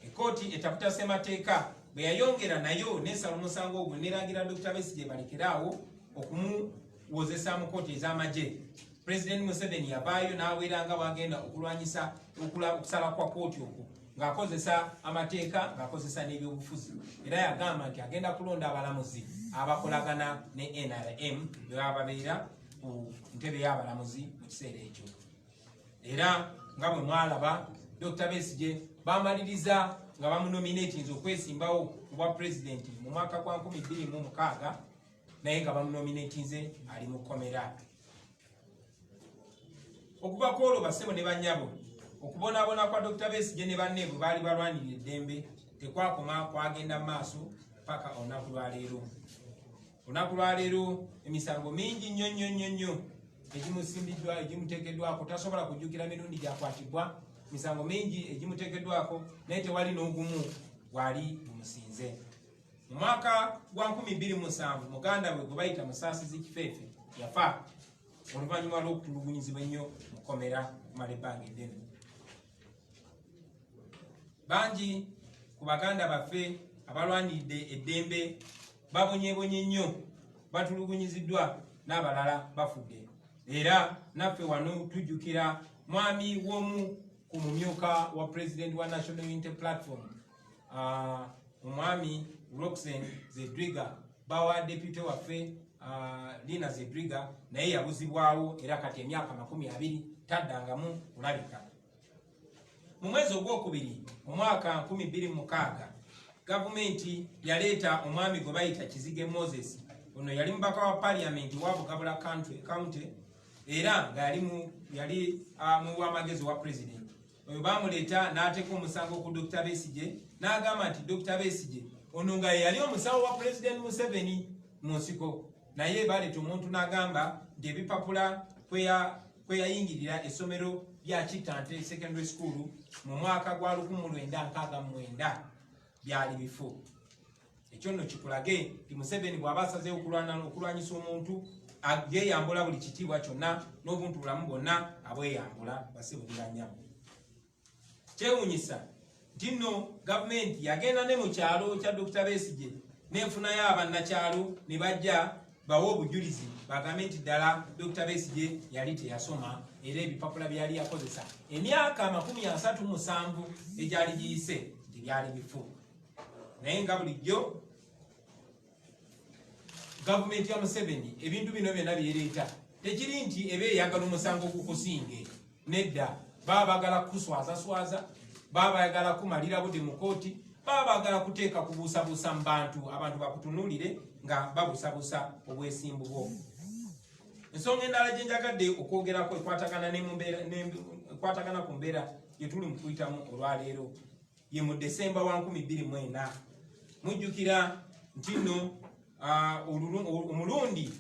Ekkooti etaputa ssemateeka bwe yayongera nayo n'esala omusango ogwo n'eragira Dr. Besigye balekeraawo okumuwozesa mu kkooti ez'amagye. President Museveni yavaayo n'aweera nga bwagenda okulwanyisa okusala kwa kkooti okwo ng'akozesa amateeka ng'akozesa n'ebyobufuzi era yagamba nti agenda kulonda abalamuzi abakolagana ne NRM bwe babeera ku ntebe y'abalamuzi mu kiseera ekyo. Era nga bwe mwalaba Dr. Besigye bamaliriza nga bamunominatinze okwesimbawo ku bwa pulezidenti mu mwaka gwa 2006 naye nga bamunominatinze ali mu kkomera. Okuva ku olwo bassebo ne bannyabo okubonaabona kwa Dr. Besigye ne banne bwe baali balwanirira eddembe tekwakoma, kwagenda mu maaso paka olunaku lwa leero. Olunaku lwa leero emisango mingi nnyo egimusimbiddwa egimuteekeddwako tasobola kujjukira mirundi gyakwatibwa. Misango mingi egimuteekeddwako naye tewali n'ogumu gwali gumusinze. Mu mwaka gwa 2007 muganda we gwe bayita Musaasizi Kifeefe yafa oluvannyuma lw'okutulugunyizibwa ennyo mu kkomera okumala ebbanga eddene. Bangi ku baganda baffe abalwaniridde eddembe babonyeebonye nnyo, batulugunyiziddwa n'abalala bafudde. Era naffe wano tujjukira mwami w'omu ku mumyuka wa President wa National Unity Platform, omwami Roxanne Zedriga, bawa deputy waffe Lina Zedriga naye yabuzibwawo era kati emyaka 20 taddangamu kulabika. Mu mwezi ogwokubiri mu mwaka 2006 gavumenti yaleeta omwami gwe bayita Kizige Moses. Ono yali mubaka wa parliament wa Bugabula County era nga yali mu w'amagezi wa president. Oyo bamuleeta n'ateeka omusango ku Dr. Besigye n'agamba nti Dr. Besigye ono nga yali omusawo wa President Museveni mu nsiko, naye baleeta omuntu n'agamba nti ebipapula kwe yayingirira essomero lya Kitante Secondary School mu mwaka gwa 1969 byali bifu. Ekyo nno kikulage nti Museveni bw'aba asazeewo okulwanyisa omuntu yeeyambula buli kitiibwa kyonna n'obuntu bulamu bwonna abweyambula basibuliranyamo. Kyewuunyisa nti nno gavumenti yagenda ne mu kyalo kya Dr. Besigye n'enfunayo abannakyalo ne bajja bawe obujulizi bagambe nti ddala Dr. Besigye yali teyasoma era ebipapula byali yakozesa emyaka 37 egyali giyise nti byali bifu. Naye nga bulijjo gavumenti ya Museveni ebintu bino byonna byereeta tekiri nti ebe eyagala omusango gukusinge. Nedda baba bagala kuswazaswaza, baba bagala kumalira budde mu kooti, baba bagala kuteeka kubuusabuusa mu bantu abantu bakutunulire nga babuusabuusa obwesimbu bwo. Ensonga endala gye njagadde okwogerako ekwatagana ku mbeera gye tuli mu kuyitamu olwaleero ye mu Desemba wa 2004. Mujjukira nti nno omulundi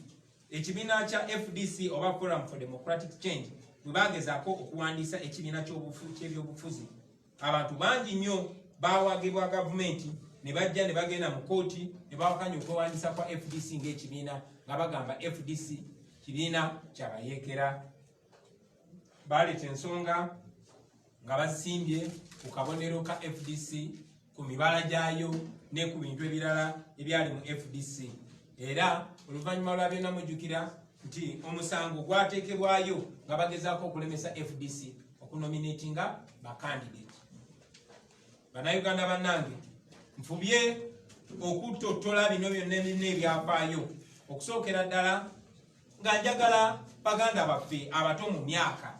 ekibiina kya FDC oba Forum for Democratic Change bwe bagezaako okuwandiisa ekibiina ky'ebyobufuzi, abantu bangi nnyo baawagibwa gavumenti ne bajja ne bagenda mu kooti ne bawakanya okwewandiisa kwa FDC ng'ekibiina nga bagamba FDC kibiina kyabayeekera. Baleeta ensonga nga basimbye ku kabonero ka FDC ku mibala gyayo ne ku bintu ebirala ebyali mu FDC. Era oluvannyuma lwa byonna mujjukira nti omusango gwateekebwayo nga bagezaako okulemesa FDC okunominatinga bakandidate. Bannayuganda bannange, nfubye okutottola bino byonna ebyafaayo okusookera ddala nga njagala baganda baffe abato mu myaka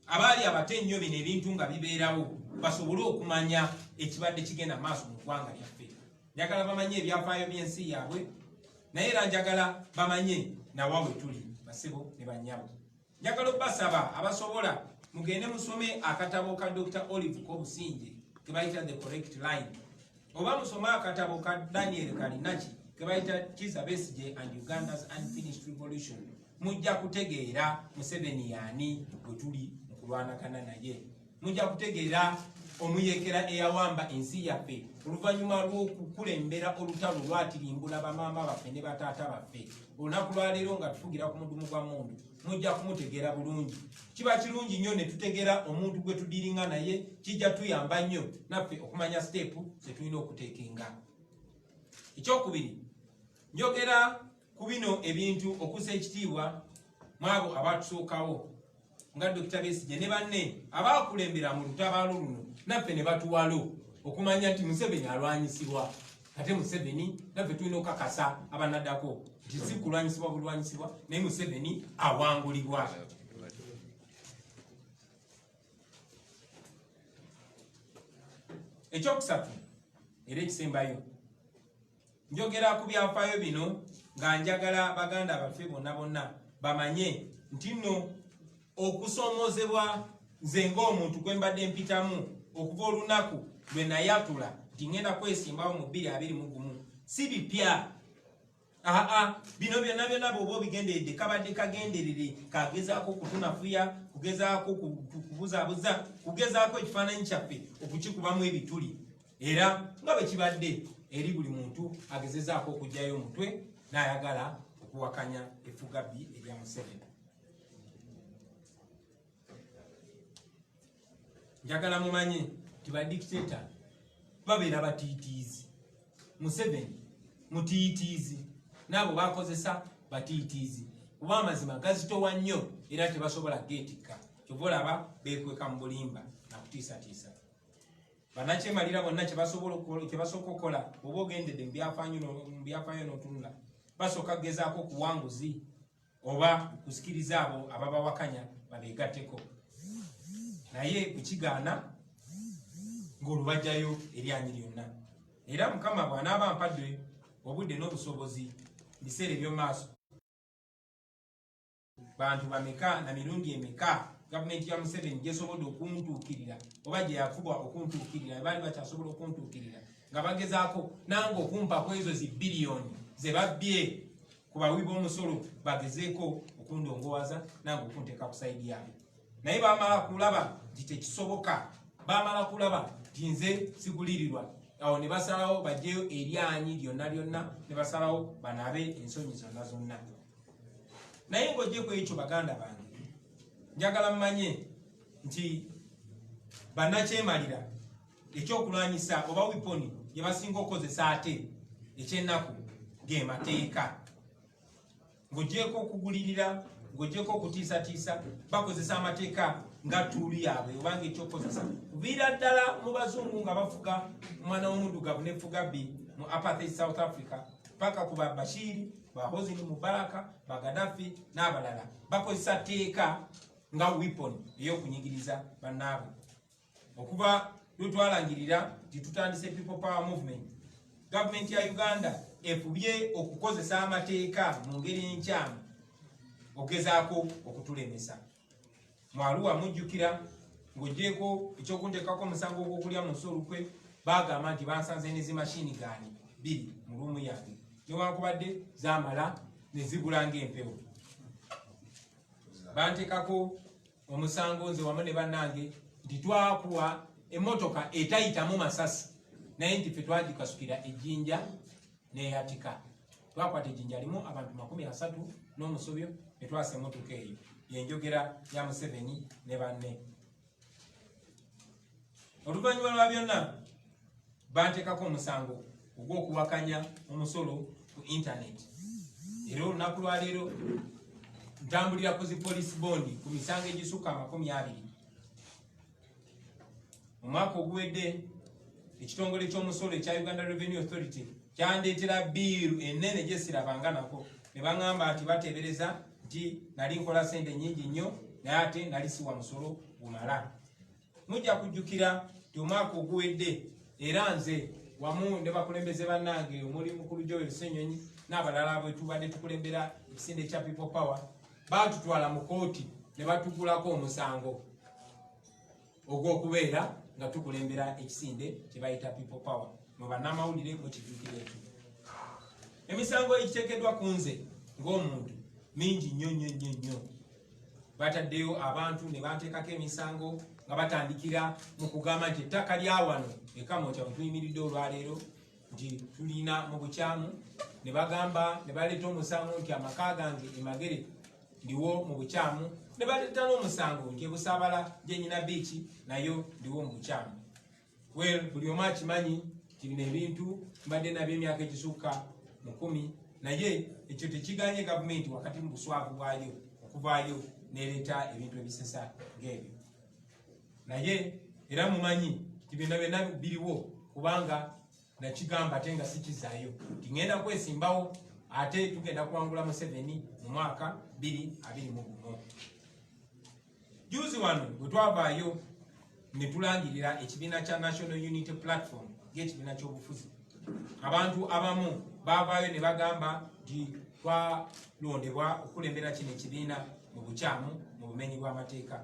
abaali abate ennyo bino ebintu nga bibeerawo basobole okumanya ekibadde kigenda maaso mu ggwanga lyaffe. Njagala bamanye ebyafaayo by'ensi yaabwe naye era njagala bamanye nawawe tuli basebo ne bannyabo. Njagala obbasaba abasobola mugende musome akatabo ka Dr. Olive Kobusinje ke bayita The Correct Line, oba musome akatabo ka Daniel Kalinachi ke bayita Kizza Besigye and Uganda's Unfinished Revolution. Mujja kutegeera Museveni yaani bwe tuli mu kulwanagana naye. Mujja kutegeera omuyeekera eyawamba ensi yaffe oluvannyuma lw'okukulembera olutalo lwatirimbula bamaama baffe ne bataata baffe. Olunaku lwaleero nga tufugira ku mudumu gwa mundu mujja kumutegeera bulungi. Kiba kirungi nnyo ne tutegeera omuntu gwe tudiringa naye, kijja tuyamba nnyo naffe okumanya stepu ze tulina okuteekenga. Ekyokubiri, njogera ku bino ebintu okussa ekitiibwa mwabo abatusookawo nga Dr. Besigye ne banne abaakulembera mu lutabaalo luno naffe ne batuwalo okumanya nti Museveni alwanyisibwa. Ate Museveni naffe tulina okukakasa abanaddako nti si kulwanyisibwa bulwanyisibwa, naye Museveni awangulibwa. Ekyokusatu era ekisembayo, njogera ku byafaayo bino nga njagala baganda baffe bonna bonna bamanye nti nno okusoomozebwa nze ng'omuntu gwe mbadde mpitamu okuva olunaku lwe nayatula nti ngenda kwesimbawo mu 2021 si bipya. Bino byonna byonna bw'oba obigenderedde kabadde kagenderere kagezaako kutunafuya, kugezaako kubuzaabuza, kugezaako ekifaananyi kyaffe okukikubamu ebituli, era nga bwe kibadde eri buli muntu agezezaako okugyayo omutwe n'ayagala okuwakanya effugabbi erya Museveni. Njagala mumanye nti badikiteta babeera batiitiizi. Museveni mutiitiizi, n'abo bakozesa batiitiizi, kuba amazima gazitowa nnyo era tebasobola geetikka. Kyova olaba beekweka mu bulimba nakutiisatiisa. Bannakyemalira bonna kyebasooka okukola oba ogendedde mu byafaayo n'otunula, basooka kugezaako kuwanguzi oba kusikiriza abo ababawakanya babeegatteko, naye kukigaana ng'olubajjayo eryanyi lyonna. Era Mukama bw'anaaba ampadde obudde n'obusobozi biseera eby'omu maaso, bantu bameka na mirundi emeka gavumenti ya Museveni gyesobodde okuntuukirira oba gye yafuba okuntuukirira, baali bakyasobola okuntuukirira nga bagezaako nange okumpako ezo zi-biliyoni ze babbye ku bawi b'omusolo, bagezeeko okundongowaza nange okunteeka ku sayidi yaabwe. Naye bamala kulaba nti tekisoboka, bamala kulaba nti nze sigulirirwa, awo ne basalawo bajjeyo eryanyi lyonna lyonna, ne basalawo banaabe ensonyi zonna zonna. Naye ng'oggyeko ekyo baganda bange, njagala mmanye nti bannakyemalira ekyokulwanyisa oba wiponi gye basinga okukozesa ate ekyennaku ge mateeka. Ng'oggyeko okugulirira, ng'oggyeko okutiisatiisa, bakozesa amateeka nga tuuli yaabwe obanga ekyokozesa. Kuviira ddala mu bazungu nga bafuga omwana w'omuddugavu n'effugabbi mu apartheid South Africa paka ku ba Bashir, ba Hosni Mubarak, ba Gaddafi n'abalala, bakozesa teeka nga weapon ey'okunyigiriza bannaabwe. Okuva lwetwalangirira nti tutandise People Power Movement, gavumenti ya Uganda efubye okukozesa amateeka mu ngeri enkyamu ogezaako okutulemesa. Mu Arua mujjukira ng'oggyeko ekyokunteekako omusango ogw'okulya mu nsi olukwe, baagamba nti bansanze ne zimashini gaani 2 mu luumu yange, newankubadde zaamala ne zibula ng'empewo. Banteekako omusango nze wamu ne bannange nti twakuwa emmotoka etayitamu masasi, naye nti ffe twagikasukira ejjinja n'eyatika. Twakwata ejjinja limu abantu 30 n'omusobyo ne twasa emmotoka eyo. Yenjogera ya Museveni ne banne. Oluvannyuma lwa byonna banteekako omusango ogw'okuwakanya omusolo ku internet. Era olunaku lwaleero ntambulira ku zi police bondi ku misango egisukka 20. Mu mwaka oguwedde ekitongole ky'omusolo ekya Uganda Revenue Authority kyandeetera biiru ennene gye sirabanga nako, ne baŋŋamba nti bateebereza nti nali nkola sente nnyingi nnyo naye ate nali siwa musolo gumala. Mujja kujjukira nti omwaka oguwedde era nze wamu ne bakulembeze bannange omuli mukulu Joel Ssenyonyi n'abalala bwe tubadde tukulembera ekisinde kya People Power, baatutwala mu kooti ne batugulako omusango ogw'okubeera nga tukulembera ekisinde kye bayita People Power. Mu bannamawulire mukijjukira ekyo. Emisango egiteekeddwa ku nze ng'omuntu mingi nnyo nnyo nnyo nnyo. Bataddeyo abantu ne banteekako emisango nga batandikira mu kugamba nti ettaka lya wano ekamotya tuyimiridde olwaleero nti tulina mu bukyamu, ne bagamba ne baleeta omusango nti amaka gange emagere ndiwo mu bukyamu, ne baleeta n'omusango nti ebusaabala gyenyina biiki nayo ndiwo mu bukyamu. Well, buli omu akimanyi nti bino ebintu mbadde nabyo emyaka egisukka mu 10, naye ekyo tekiganye gavumenti wakati mu buswavu bwayo okuvaayo n'ereeta ebintu ebisesa ng'ebyo. Naye era mumanyi Tibina byonna biriwo kubanga nakigamba ate nga sikizaayo tingenda kwesimbawo ate tugenda kuwangula Museveni mu mwaka 2021. Juzi wano bwe twavaayo ne tulangirira ekibiina kya National Unity Platform ng'ekibiina ky'obufuzi, abantu abamu baavaayo ne bagamba nti twalondebwa okulembera kino ekibiina mu bukyamu mu bumenyi bw'amateeka.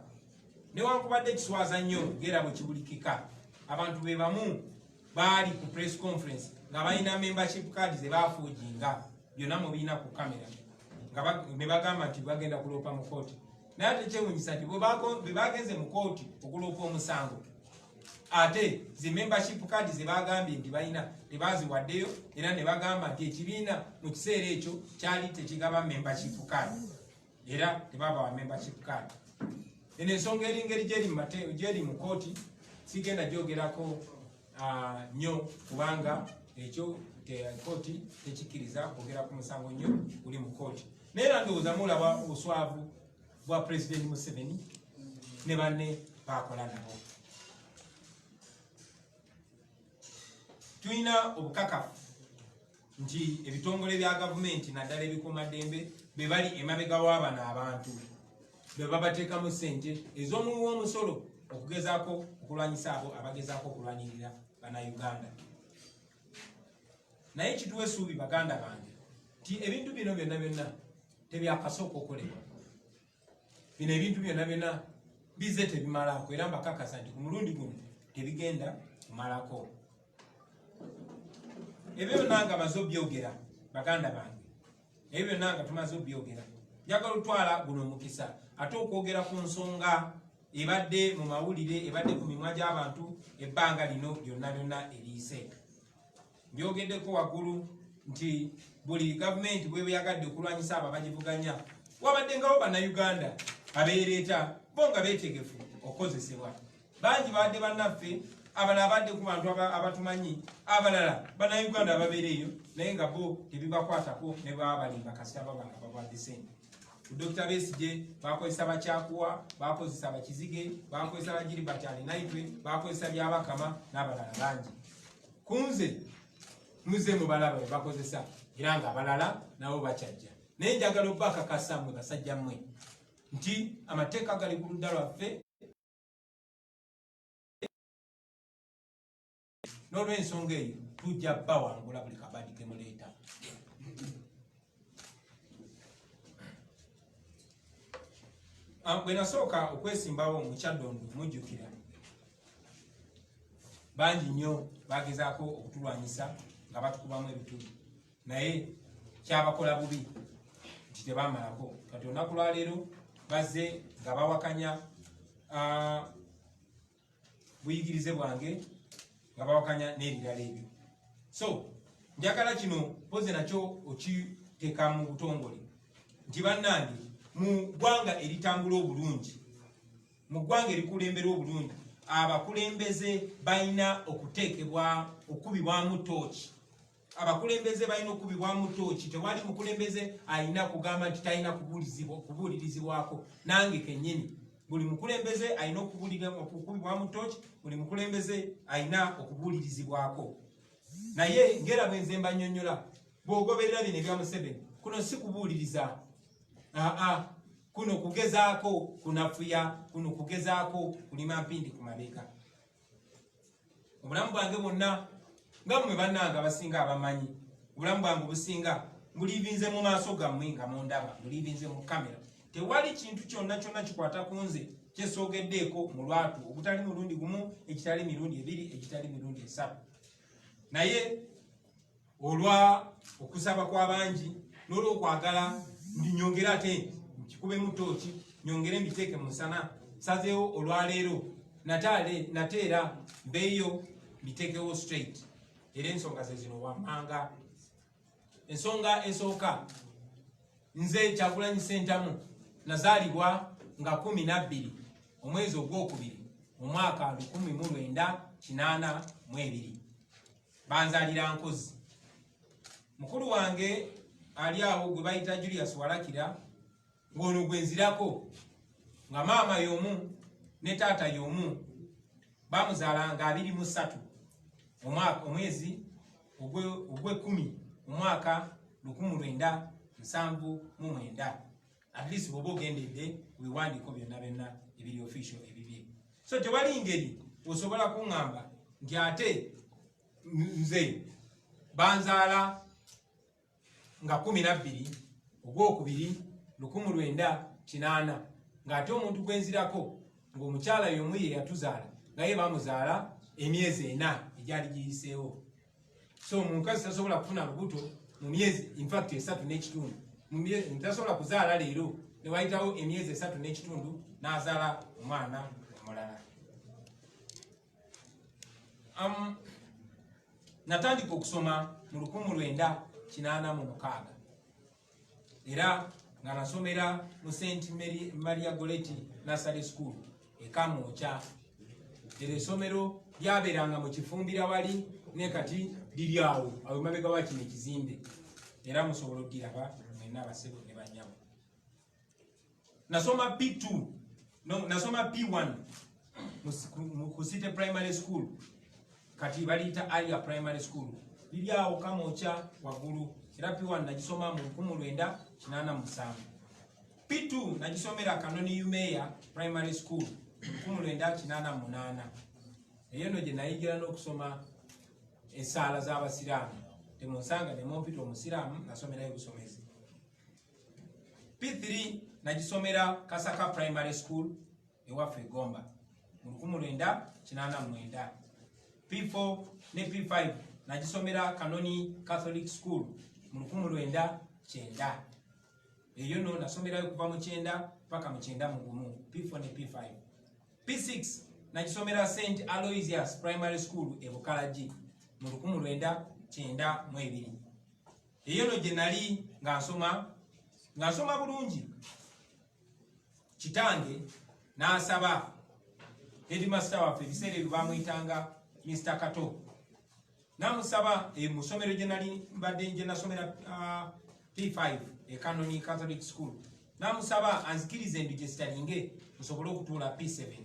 Newankubadde kiswaza nnyo ng'era bwe kibulikika, abantu be bamu baali ku press conference nga balina membership card ze baafuujinga byonna mubiina ku kamera nga ne bagamba nti bagenda kuloopa mu kooti. Naye ate kyewuunyisa nti bwe bagenze mu kooti okuloopa omusango, ate zi membership card ze bagambye nti balina tebaziwaddeyo, era ne bagamba nti ekibiina mu kiseera ekyo kyali tekigaba membership card era tebabawa membership card. Eno ensonga eringeri gyeri mu kooti sigenda gyogerako nnyo kubanga ekyo kooti tekikkiriza kwogera ku musango nnyo guli mu kooti. Naye era ndowooza mulaba obuswavu bwa President Museveni ne banne bakola nabo. Tulina obukakafu nti ebitongole bya gavumenti naddala ebikuumaddembe be bali emabega w'abano abantu be babateekamu ssente ez'omuwi w'omusolo okugezaako okulwanyisa abo abagezaako okulwanirira Bannayuganda. Naye kituwa essuubi baganda bange nti ebintu bino byonna byonna tebyakasooka okolebwa. Bino ebintu byonna byonna bize tebimalako era mbakakasa nti ku mulundi guno tebigenda kumalako. Ebyo byonna nga maze obyogera baganda bange, ebyo byonna nga tumaze obyogera, njagala otwala guno omukisa ate okwogera ku nsonga ebadde mu mawulire ebadde ku mimwa gy'abantu ebbanga lino lyonna lyonna eriise. Mbyogeddeko waggulu nti buli gavumenti bwe yagadde okulwanyisa abo abagivuganya wabaddengawo Bannayuganda abeereeta bo nga beetegefu okukozesebwa. Bangi badde bannaffe, abalala badde ku bantu abatumanyi, abalala Bannayuganda ababeereeyo naye nga bo tebibakwatako ne baba balimba kasita baba nga babadde ssente. Dr. Besigye bakozesa bakyakuwa, bakozesa bakizige, bakozesa bagiribati alinaitwe, bakozesa byabakama n'abalala bangi. Kunze muze mubalaba bakozesa era nga abalala nabo bakyajja. Naye njagala obbakakasa mmwe basajja mmwe nti amateeka gali ku ludda lwaffe n'olw'ensonga eyo tujja bawangula buli kabadi ke muleeta. Bwe nasooka okwesimbawo mu Kyaddondo mujjukira bangi nnyo bagezaako okutulwanyisa nga batukubamu ebituli, naye kyabakola bubi nti tebamalako. Kati olunaku lwaleero bazze nga bawakanya buyigirize bwange nga bawakanya n'ebirala ebyo. So njagala kino poze nakyo okiteeka mu butongole nti bannange mu ggwanga eritambula obulungi, mu ggwanga erikulembera obulungi, abakulembeze balina okukubibwamu tooki. Abakulembeze balina okukubibwamu tooki. Tewali mukulembeze alina kugamba nti talina kubuulirizibwako. Nange kennyini buli mukulembeze alina okukubibwamu tooki, buli mukulembeze alina okubuulirizibwako. Naye ngera bwe nze mbannyonnyola bw'ogoberera bino ebya Museveni, kuno si kubuuliriza. Kuno kugezaako kunafuya, kuno kugezaako kulima mpindi ku mabega. Obulamu bwange bwonna nga mmwe bannanga abasinga abamanyi, obulamu bwange obusinga muliivinze mu maaso gammwe nga mundaba, muliivinze mu kamera. Tewali kintu kyonna kyonna kikwata ku nze kyesoogeddeeko mu lwatu ogutali mulundi gumu, ekitali mirundi ebiri, ekitali mirundi esatu. Naye olwa okusaba kw'abangi n'olw'okwagala nyongere ate nkikube mu tooki, nyongere mbiteeke mu nsana, sazeewo olwaleero nateera mbeeyo mbiteekewo straight. Era ensonga ze zino wammanga. Ensonga esooka, nze Kyagulanyi Ssentamu nazaalibwa nga 12 omwezi ogwokubiri mu mwaka 1982. Banzaalira Nkozi. Mukulu wange ali awo gwe bayita Julius Walakira, ng'ono gwe nzirako, nga maama y'omu ne taata y'omu. bamuzaala nga 23 omwezi ogwe-10 mu mwaka 1979. At least bwoba ogendedde wewandiiko byonna byonna ebiri official ebibye. So tewali ngeri osobola kuŋŋamba nti ate nze banzaala nga 12 ogwokubiri 1980 ng'ate omuntu gwenzirako ng'omukyala y'omu ye yatuzaala nga ye bamuzaala emyezi 4 egyali giyiseewo. So omukazi tasobola kufuna lubuto mu myezi infact 3 n'ekitundu. Tasobola kuzaala leero ne wayitawo emyezi 3 n'ekitundu n'azaala omwana omulala. Natandika okusoma mu 1986 era nga nasomera mu St. Maria Goretti Nursery School e Kamwokya. Era essomero lyabeeranga mu Kifumbira wali ne kati liri awo mabega wa kino ekizimbe, era musobola okiraba mwenna basebo ne bannyabo. Nasoma P2 nasoma P1 ku City Primary School, kati baliyita Aria Primary School, liri awo Kamwokya waggulu. Era P1 nagisoma mu 1987. P2 nagisomera Kanoni Umeya Primary School mu 1988. Eyo no gye nayigira n'okusoma essaala z'abasiraamu. Temunsanga ne mumpita omusiraamu, nasomerayo busomezi. P3 nagisomera Kasaka Primary School ewaffe Gomba mu 1989. P4 ne P5 nagisomera Kanoni Catholic School mu 1990. Eyo no nasomerayo kuva mu 9 paka mu 91. P4 ne P5. P6 nagisomera St. Aloysius Primary School e Bukalaji mu 1992. Eyo no gye nali nga nsoma bulungi. Kitange n'asaba headmaster waffe ebiseera ebyo bamuyitanga Mr. Kato. Namusaba mu ssomero gye nali mbadde gye nasomera P5 e Kanoni Catholic School. Namusaba anzikirize ndu gye sitalinge nsobole okutuula P7.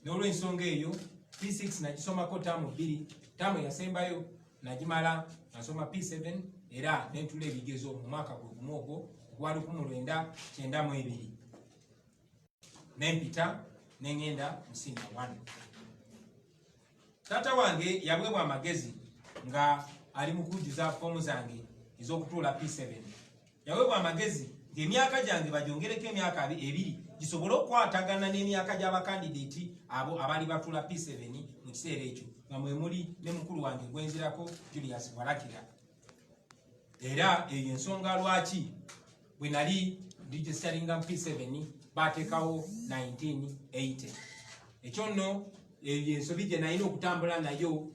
N'olw'ensonga eyo P6 nagisomako taamu 2, taamu yasembayo nagimala nasoma P7 era nentula ebigezo mu mwaka gwe gumu ogwo ogwa 1992. Nempita nengenda mu senior 1. Taata wange yabwebwa amagezi nga ali mu kujjuza foomu zange ez'okutuula P7. Yabwebwa amagezi ng'emyaka gyange bagyongereko emyaka 2 gisobole okukwatagana n'emyaka gy'abakandideeti abo abali batuula P7 mu kiseera ekyo, nga mwe muli ne mukulu wange gwenzirako Julius Walakira. Era eyo ensonga lwaki bwe nali registaringa mu P7 baateekawo 1980. Ekyo nno ensobi gye nalina okutambula nayo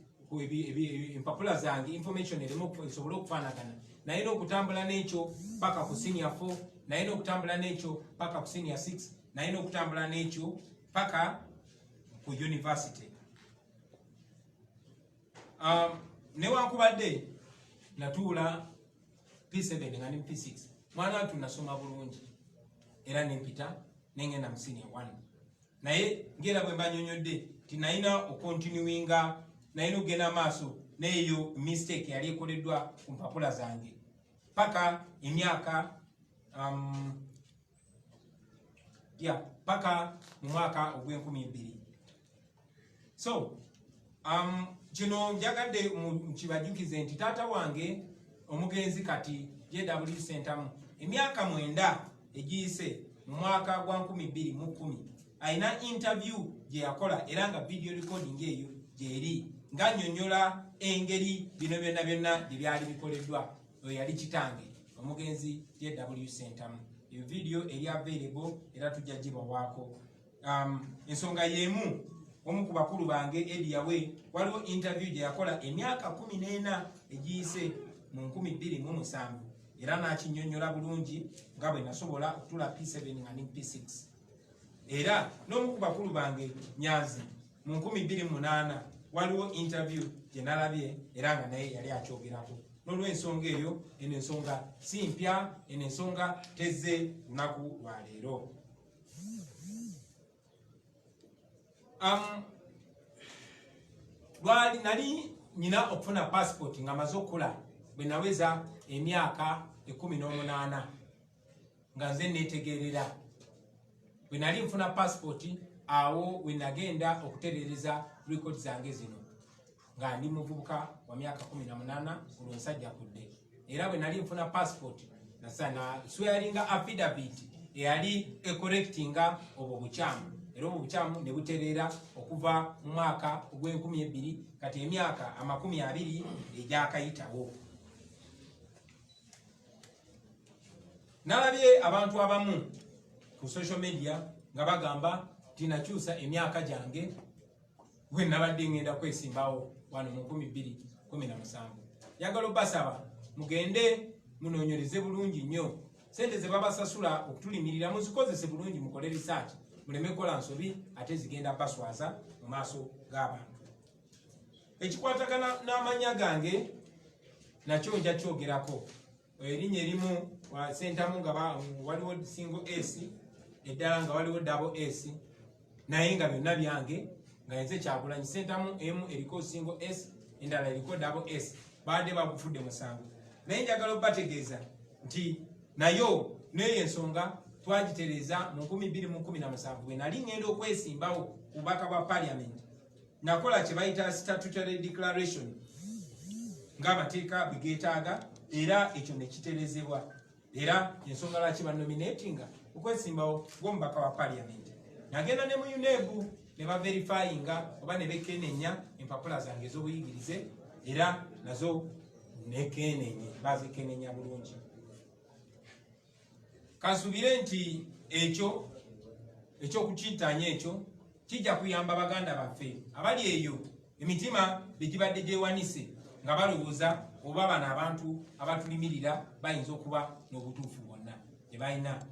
empapula zange information esobole okufaanagana, nalina okutambula n'ekyo paka ku senior 4, nalina okutambula n'ekyo paka ku senior 6, nalina okutambula n'ekyo paka ku university. Newankubadde natuula P7 nga ne P6, mwana watu nasoma bulungi era nempita nengenda mu senior 1. Naye ngera bwe mbanyonyodde tinalina okontinuinga, nalina okugenda maaso n'eyo mistake yali ekoleddwa ku mpapula zange paka emyaka paka mu mwaka ogw'2000. So kino njagadde kibajukize nti taata wange omugenzi kati JW Centamu emyaka 9 egiyise mu mwaka gwa 2010 alina interview gye yakola era nga video recording eyo gyeri nga nnyonnyola engeri bino byonna gye byali bikoleddwa. Oyo yali kitange omugenzi JW Centamu. Iyo video eri available era tujja gibawaako. Ensonga yemu omu ku bakulu bange Ediyawe waliwo interview gye yakola emyaka 14 egiyise mu 2007 era n'akinnyonnyola bulungi nga bwe nasobola okutula P7 nga ne P6. Era n'omu ku bakulu bange Nyanzi mu 2008 waliwo interview gye nalabye era nga naye yali akyogerako. N'olw'ensonga eyo eno ensonga si mpya, eno ensonga tezze lunaku lwa leero. Lwali nali nina okufuna passport nga maze okula bwe naweza emyaka 18 nga nze netegerera bwe nali nfuna passport awo we nagenda okuterereza record zange zino nga ndi muvubuka wa myaka 18 olwonsajja kudde era bwe nali nfuna passport nasana swearinga affidavit eyali correctinga obwo bukyamu era obwo bukyamu ne buterera okuva mu mwaka ogw'2000 kati emyaka 20 egyakayitawo. Nalabye abantu abamu ku social media nga bagamba tinakyusa emyaka gyange bwe nabadde ngenda kwesimbawo wano mu 2017. Njagala basaba mugende munoonyereze bulungi nnyo sente ze babasasula okutulimirira muzikozese bulungi mukole research muleme kola nsobi ate zigenda baswaza mu maaso g'abantu. Ekikwatagana n'amanya gange nakyo nja kyogerako erinnya erimu sentamu nga waliwo single S eddala nga waliwo double S naye nga byonna byange nga nze Kyagulanyi sentamu emu eriko single S endala eriko double S baadde bagufudde musango. Naye njagala obategeeza nti nayo neyo ensonga twagitereza mu 2017 bwe nali ngenda okwesimbawo ku bubaka bwa parliament nakola kye bayita statutory declaration ng'amateeka bigeetaaga era ekyo ne kiterezebwa era ensonga lwaki banominatinga okwesimbawo ng'omubaka wa parliament. Nagenda ne mu NUP ne baverifyinga oba ne bekenenya empapula zange ez'obuyigirize era nazo nekenenye bazikenenya bulungi. Kansubire nti ekyo kukitanya ekyo kijja kuyamba baganda baffe abali eyo emitima begibadde gyewanise nga balowooza oba bano abantu abatulimirira bayinza okuba n'obutuufu bwonna tebalina.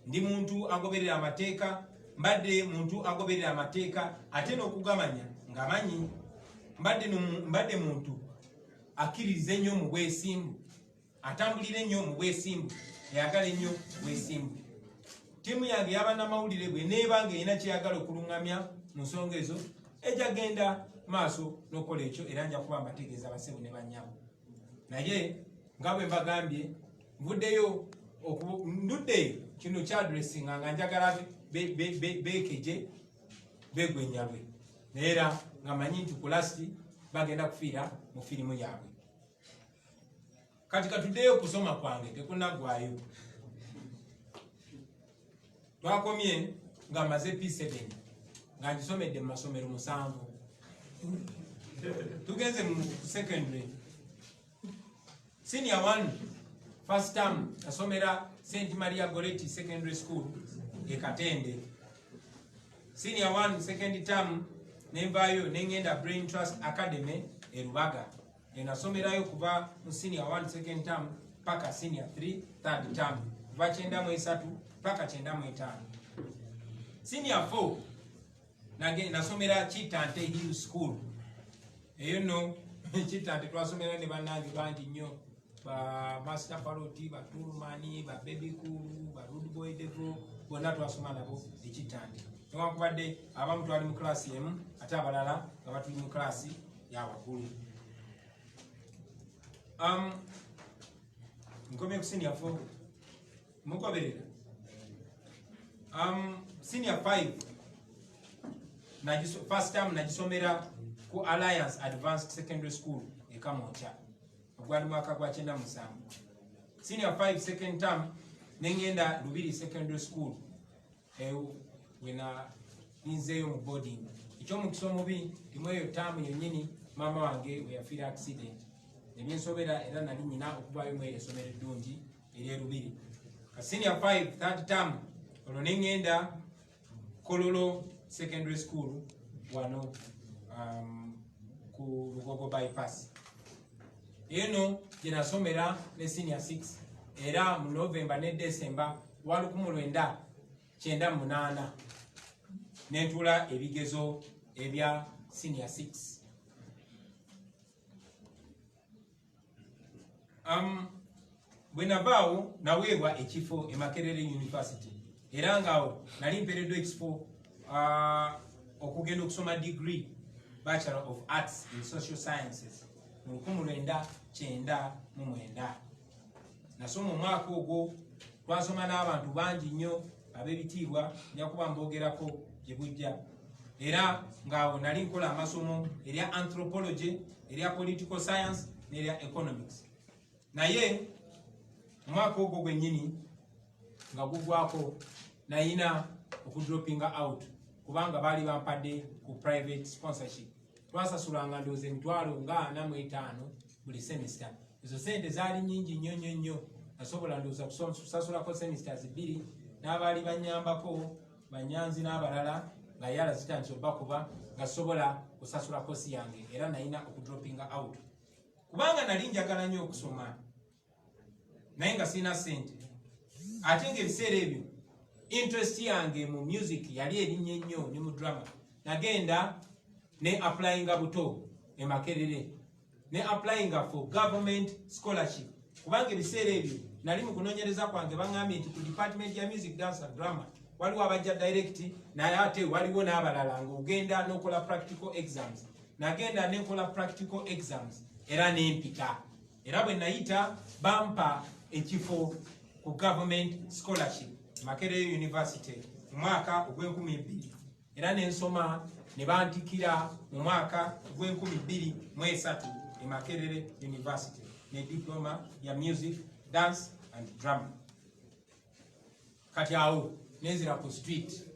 Ndi muntu agoberera amateeka mbadde muntu agoberera amateeka ate n'okugamanya ngamanyi mbadde muntu akkiririza ennyo mu bwesimbu atambulira ennyo mu bwesimbu eyagala ennyo bwesimbu. Tiimu yange y'abannamawulire bwe neebanga erina kyeyagala okulungamya mu nsonga ezo ejja genda maaso n'okola ekyo era nja kuba mbategeeza bassebo ne bannyabo. Naye nga bwe mbagambye nduddeyo kino kyadressinga nga njagala beekeje begwenyalwe era nga manyi nti ku lasti bagenda kufiira mu firimu yaabwe. Kati katuddeyo okusoma kwange tekunaggwayo. Twakomye nga maze P7 nga ngisomedde mu masomero 7. Tugenze mu secondary senior 1 first term nasomera St. Maria Goretti Secondary School e Katende. Senior 1 second term nenvayo nengenda Brain Trust Academy e Rubaga. Nasomerayo kuva mu senior 1 second term paka senior 3 third term kuva 93 paka 95. Senior 4 nasomera Chitante Hill School. Eyo no Chitante twasomera ne bannange bangi nnyo ba Master Paroti ba Turumani ba Baby Kuru ba Rude Boy Devo bonna twasoma nabo e Chitante. Newankubadde abamu twali mu class emu ate abalala nga batuli mu class ya bakulu. Nkomye ku senior 4 mukoberera. Senior 5 first time nagisomera ku Alliance Advanced Secondary School e Kamocha ogwali mwaka gwa 97. Senior 5 second term nengenda Lubiri Secondary School wena ninzeyo mu boarding. Ekyo mu kisomo bi timweyo term yennyini mama wange we yafiira accident nebyensobera era nali nyina okubayo mu esomero eddungi eri Lubiri. Senior 5 third term olwo nengenda Kololo Secondary School wano ku Lugogo bypass. Eno gye nasomera ne senior 6 era mu November ne December wa 1998 nentula ebigezo ebya senior 6. Bwe navaawo naweebwa ekifo e Makerere University era ngaawo nali mpeereddwa ekifo okugenda okusoma degree Bachelor of Arts in Social Sciences mu 1999. Nasoma omwaka ogwo twasoma n'abantu bangi nnyo ab'ebitiibwa nja kuba mbogerako gye bujja, era ng'awo nali nkola amasomo erya anthropology, erya political science n'erya economics. Naye omwaka ogwo gwennyini nga gugwako nayina okudropinga out kubanga baali bampadde ku private sponsorship. Twasasulanga ndowooza emitwalo nga 45 buli semester. Ezo sente zaali nnyingi nnyo, nasobola ndowooza kusasulako semesters 2 n'abaali bannyambako banyanzi n'abalala nga yala zitandise okubakuba nga sobola kusasula kosi yange, era nayina okudropinga out kubanga nali njagala nnyo okusoma naye nga sirina sente. Ate ng'ebiseera ebyo interest yange mu music yali erinnya ennyo ne mu drama. Nagenda ne applyinga buto e Makerere, ne applyinga for government scholarship kubanga ebiseera ebyo nali mu kunoonyereza kwange baŋŋambye nti ku department ya music, dance and drama waliwo abajja direct, naye ate waliwo n'abalala ng'ogenda n'okola practical exams. Nagenda ne nkola practical exams era n'empita, era bwe nayita bampa ekifo ku government scholarship Makerere University mu mwaka ogw'2002, era n'ensoma ne bantikira mu mwaka ogw'2023 e Makerere University ne diploma ya music, dance and drama. Kati awo nenzira ku street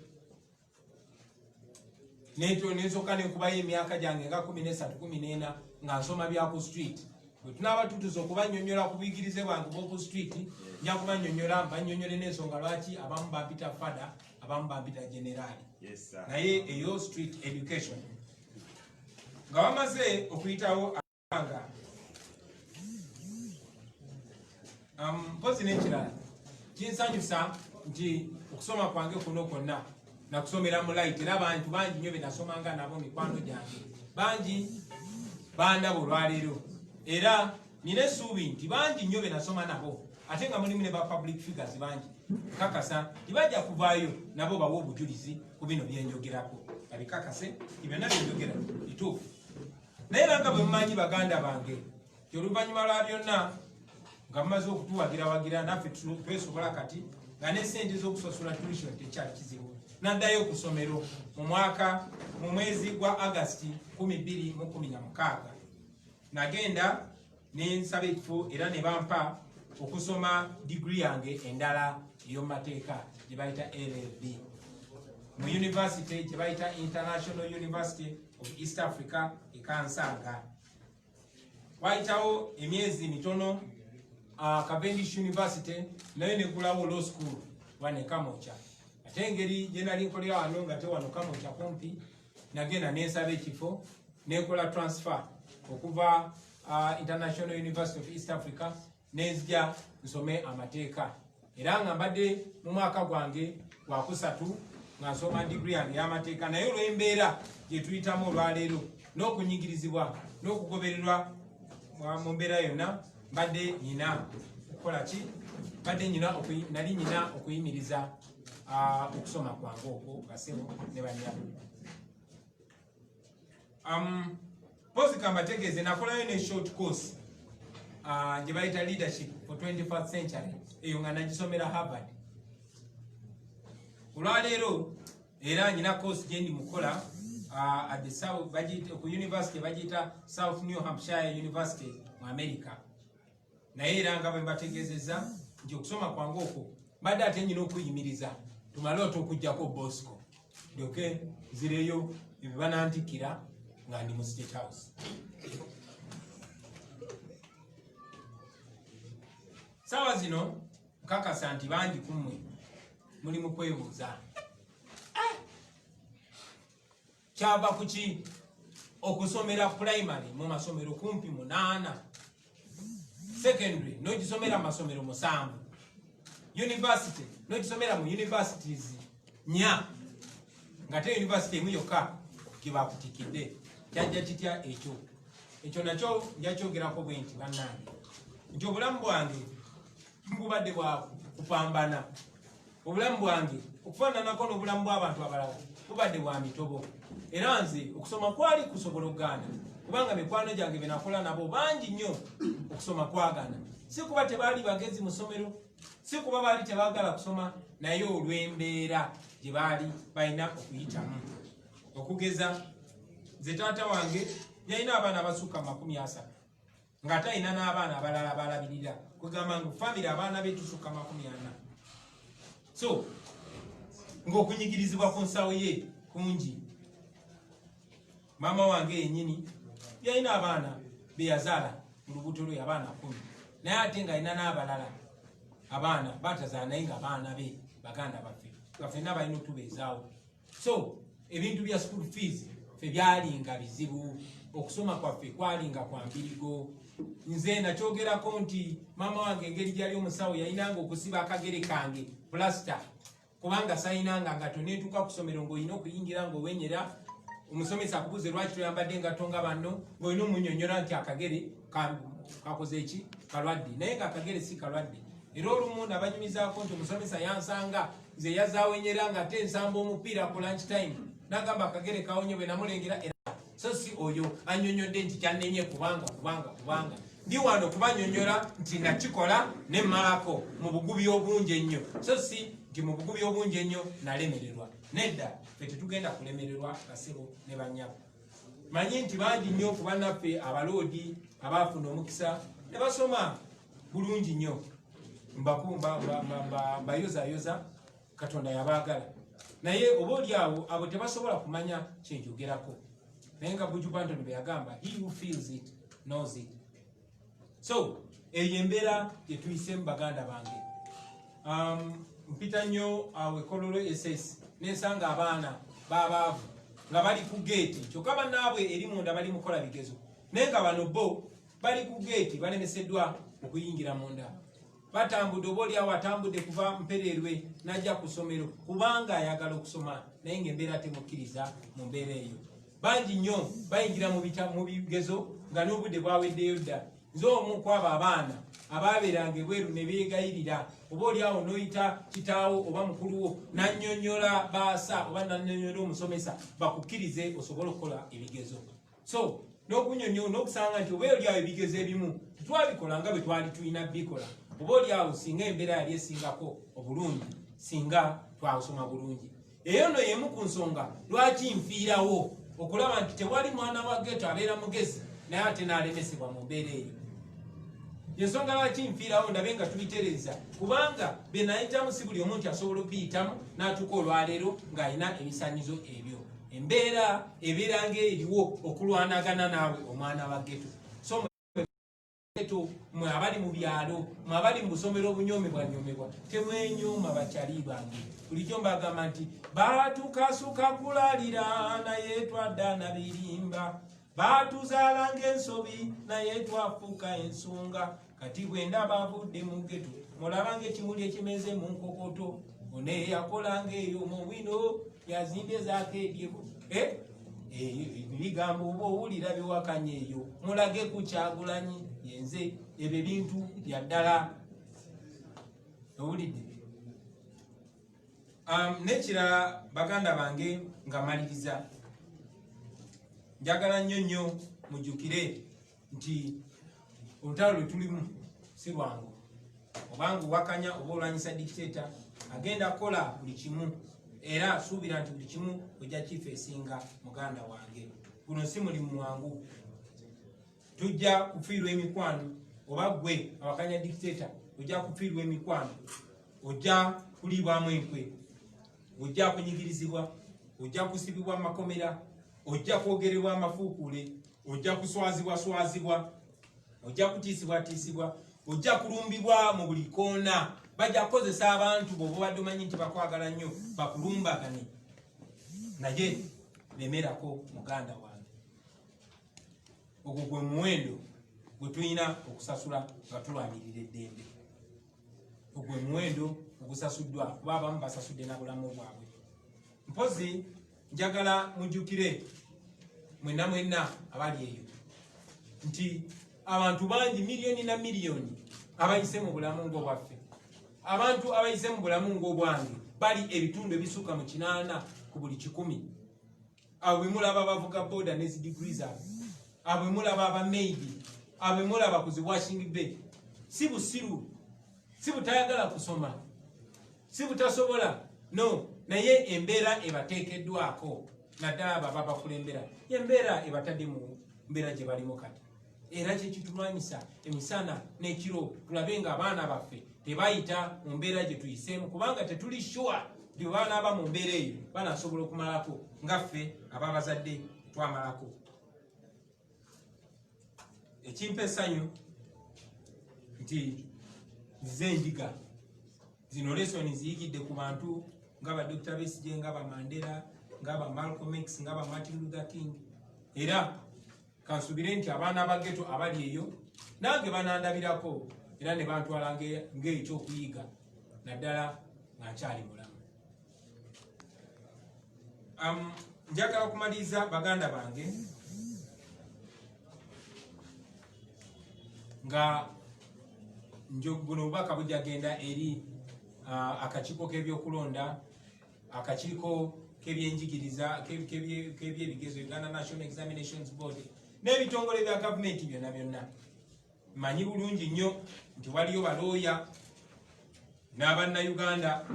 nensoka nekubayo emyaka gyange nga 13-14 nga nsoma bya ku street. Bwe tunaaba tutuza okubannyonnyola ku buyigirize bwange bw'oku street, nja kubannyonnyola mbannyonnyole n'ensonga lwaki abamu bampita fada, abamu bampita generaali. Naye eyo street education nga bamaze okuyitawo abanga mpozi n'ekirala kinsanyusa nti okusoma kwange kuno kwonna nakusomera mu light, era abantu bangi nnyo be nasomanga nabo mikwano gyange bangi bandaba olwaleero, era nina essuubi nti bangi nnyo be nasoma nabo ate nga mulimu ne ba public figures bangi kakasa tibajja kuvaayo nabo bawa obujulizi ku bino byenjogerako, babikakase byonna byenjogera bituufu. Naye era nga bwe mumanyi baganda bange ti oluvannyuma lwa byonna nga mumaze okutuwagira naffe twesobola kati nga n'essente z'okusasula tuition tekyali kizibu. Naddayo ku ssomero mu mwezi gwa August 2016 nagenda ne nsaba ekifo era ne bampa okusoma degree yange endala ey'omumateeka gye bayita LLB mu university gye bayita International University of East Africa e Kansanga. Wayitawo emyezi mitono Cavendish University nayo negulawo law school wane Kamocha. Ate engeri gye nali nkolera wano nga te wano Kamocha kumpi, nagenda nensaba ekifo nekola transfer okuva International University of East Africa nezija nsome amateeka, era nga mbadde mu mwaka gwange gwa 3 nga nsoma degree yange y'amateeka. Naye olw'embeera gye tuyitamu olwaleero n'okunyigirizibwa n'okugobererwa mu mbeera yonna mbadde nyina okukola ki, nali nyina okuyimiriza okusoma kwange okwo basebo ne banyabo. Pozi kambategeeze nakolayo ne short course gye bayita leadership for 21st century, eyo nga nagisomera Harvard. Olwaleero era nyina course gye ndi mukola at the South ku university bagiyita South New Hampshire University mu America. Naye era nga bwe mbategeezezza nti okusoma kwange okwo mbadde ate nyina okuyimiriza tumale okujjako Bosco ndyoke nzireyo ebyo banantikira nga ndi mu State House. Sawa zino nkakasa nti bangi kummwe muli mu kwebuuza kyava kuki okusomera primary mu masomero kumpi 8, secondary n'ogisomera mu masomero 7, university n'ogisomera mu universities 4, nga te university emu yokka gibakutikidde. Kyajja kitya ekyo nakyo njakyogerako bwe nti bannange nti obulamu bwange mbubadde bwa kupambana, obulamu bwange okufaananako n'obulamu bw'abantu abalala kubadde bwa mitobo era nze okusoma kwali kusobola okugaana kubanga mikwano gyange benakola nabo bangi nnyo okusoma kwagaana si kuba tebaali bagezi mu ssomero si kuba baali tebaagala kusoma naye olw'embeera gye baali balina okuyitamu okugeza nze taata wange yalina abaana abasukka 30 nga talina n'abaana abalala abalabirira kugamba ngu famire abaana be tusukka 40 so ng'okunyigirizibwa ku nsawo ye kungi maama wange yennyini yalina abaana be yazaala mu lubuto lwe abaana 10 naye ate nga alina n'abalala abaana batazaala naye nga baana be baganda baffe nga ffenna balina otubeezaawo so ebintu bya school fees ffe byalinga bizibu okusoma kwaffe kwalinga kwa mbirigo nze nakyogerako nti maama wange engeri gyali omusawo yalinanga okusiba akagere kange plasta kubanga sayinanga ngato netuuka ku ssomero ng'olina okuyingira ng'owenyera omusomesa akubuze lwaki toyambadde engatto nga banno ng'olina omunyonyola nti akagere kakoze eki kalwadde naye nga akagere si kalwadde era olumu nabanyumizaako nti omusomesa yansanga nze yazaawenyera nga ate nsamba omupiira ku lunch time nagamba akagere kawonye bwe namulengera era so si oyo anyonyodde nti kyannenye kubanga ndi wano kubanyonyola nti nakikola nemmalako mu bugubi obungi ennyo so si nti mu bugubi obungi ennyo nalemererwa nedda ffe tetugenda kulemererwa basebo ne bannyabo manyi nti bangi nnyo ku bannaffe abaloodi abaafuna omukisa ne basoma bulungi nnyo mbayozayoza katonda yabaagala naye oba oli awo abo tebasobola kumanya kyenjogerako naye nga Buju Banton bwe yagamba he who feels it knows it so eyo embeera gye tuyisemu baganda bange mpita nnyo awo ekololo SS nensanga abaana babaavu nga bali ku geeti kyokka bannaabwe eri munda bali mukola bigezo naye nga bano bo bali ku geeti balemeseddwa okuyingira munda batambudde oba oli awo atambudde kuva mpererwe najja ku ssomero kubanga ayagala okusoma naye ng'embeera temukkiriza mu mbeera eyo bangi nnyo bayingira mu bigezo nga n'obudde bwaweddeyo dda nze omu kwabo abaana abaabeeranga ebweru ne beegayirira oba oli awo n'oyita kitaawo oba mukuluwo nannyonnyola baasa oba nannyonnyola omusomesa bakukkirize osobole okukola ebigezo so n'okunyonnyola n'okusanga nti oba oli awo ebigezo ebimu tetwabikola nga bwe twali tulina bikola oba oli awo singa embeera yali esingako obulungi singa twasoma bulungi eyo no yemu ku nsonga lwaki nfiirawo okulaba nti tewali mwana wa geto abeera mugezi naye ate n'alemesebwa mu mbeera eyo yensonga lwaki nfiirawo ndabe nga tubitereeza kubanga be nayitamu si buli omuntu asobola okuyitamu n'atuuka olwaleero ng'alina ebisaanyizo ebyo embeera ebeera ng'eriwo okulwanagana naawe omwana wa geto so mwe abali mu byalo mwe abali mu busomero obunyomebwanyomebwa temwenyuma bakyali bange bulijjo mbagamba nti batukasuka kulalira naye twadda na birimba batuzaala ng'ensobi naye twafuuka ensunga kati bwe ndaba avudde mu geto mulaba ng'ekimuli ekimeze mu nkokoto one yakola ng'eyo mu bwino yazimbe zaako ebyeko ebigambo oba owulira biwakanya eyo mulage ku Kyagulanyi yenze ebyo bintu bya ddala owulidde nekirala baganda bange nga maliriza njagala nnyo nnyo mujjukire nti olutalo lwe tulimu si lwangu obanga owakanya oba olwanyisa dictator agenda kukola buli kimu era suubira nti buli kimu ojja kifeesinga muganda wange guno si mulimu mwangu tujja kufiirwa emikwano oba gwe awakanya dictator ojja kufiirwa emikwano ojja kuliibwamu enkwe ojja kunyigirizibwa ojja kusibibwa makomera ojja kwogererwa amafuukule ojja kuswazibwa ojja kutiisibwa ojja kulumbibwa mu buli koona bajja kukozesa abantu bw'oba obadde omanyi nti bakwagala nnyo bakulumbagane naye lemerako muganda wange ogwo gwe muwendo gwe tulina okusasula nga tulwanirira eddembe ogwe muwendo ogusasuddwa kuba abamu basasudde na bulamu bwabwe mpozi njagala mujjukire mwenna abali eyo nti abantu bangi miliyoni na miliyoni abayise mu bulamu ng'obwaffe abantu abayise mu bulamu ng'obwange bali ebitundu ebisukka mu 8 ku buli 100 abo mulaba bavuga boda ne degrees abo mulaba aba maid abo mulaba ku washing bay si busiru si butayagala kusoma si butasobola no naye embeera ebateekeddwako naddala baba bakulembera embeera ebatadde mu mbeera gye balimu kati era kyekitulwanyisa emisana n'ekiro tulabe nga abaana baffe tebayita mu mbeera gye tuyiseemu kubanga tetuli sure nti baana aba mu mbeera eyo banasobola okumalako ngaffe ababazadde twamalako. Ekimpa essanyu nti nze endiga zino lesoni ziyigidde ku bantu nga ba Dr. Besigye nga ba Mandela nga ba Malcolm X nga ba Martin Luther King era kansubire nti abaana abageto abali eyo nange banandabirako era ne bantwala ng'ekyokuyiga naddala nga nkyali mulamu. Njagala okumaliriza baganda bange nga buno obubaka bujagenda eri akakiiko k'ebyokulonda akakiiko k'ebyenjigiriza k'ebyebigezo Uganda National Examinations Board n'ebitongole bya gavumenti byonna byonna. Manyi bulungi nnyo nti waliyo balooya n'abannayuganda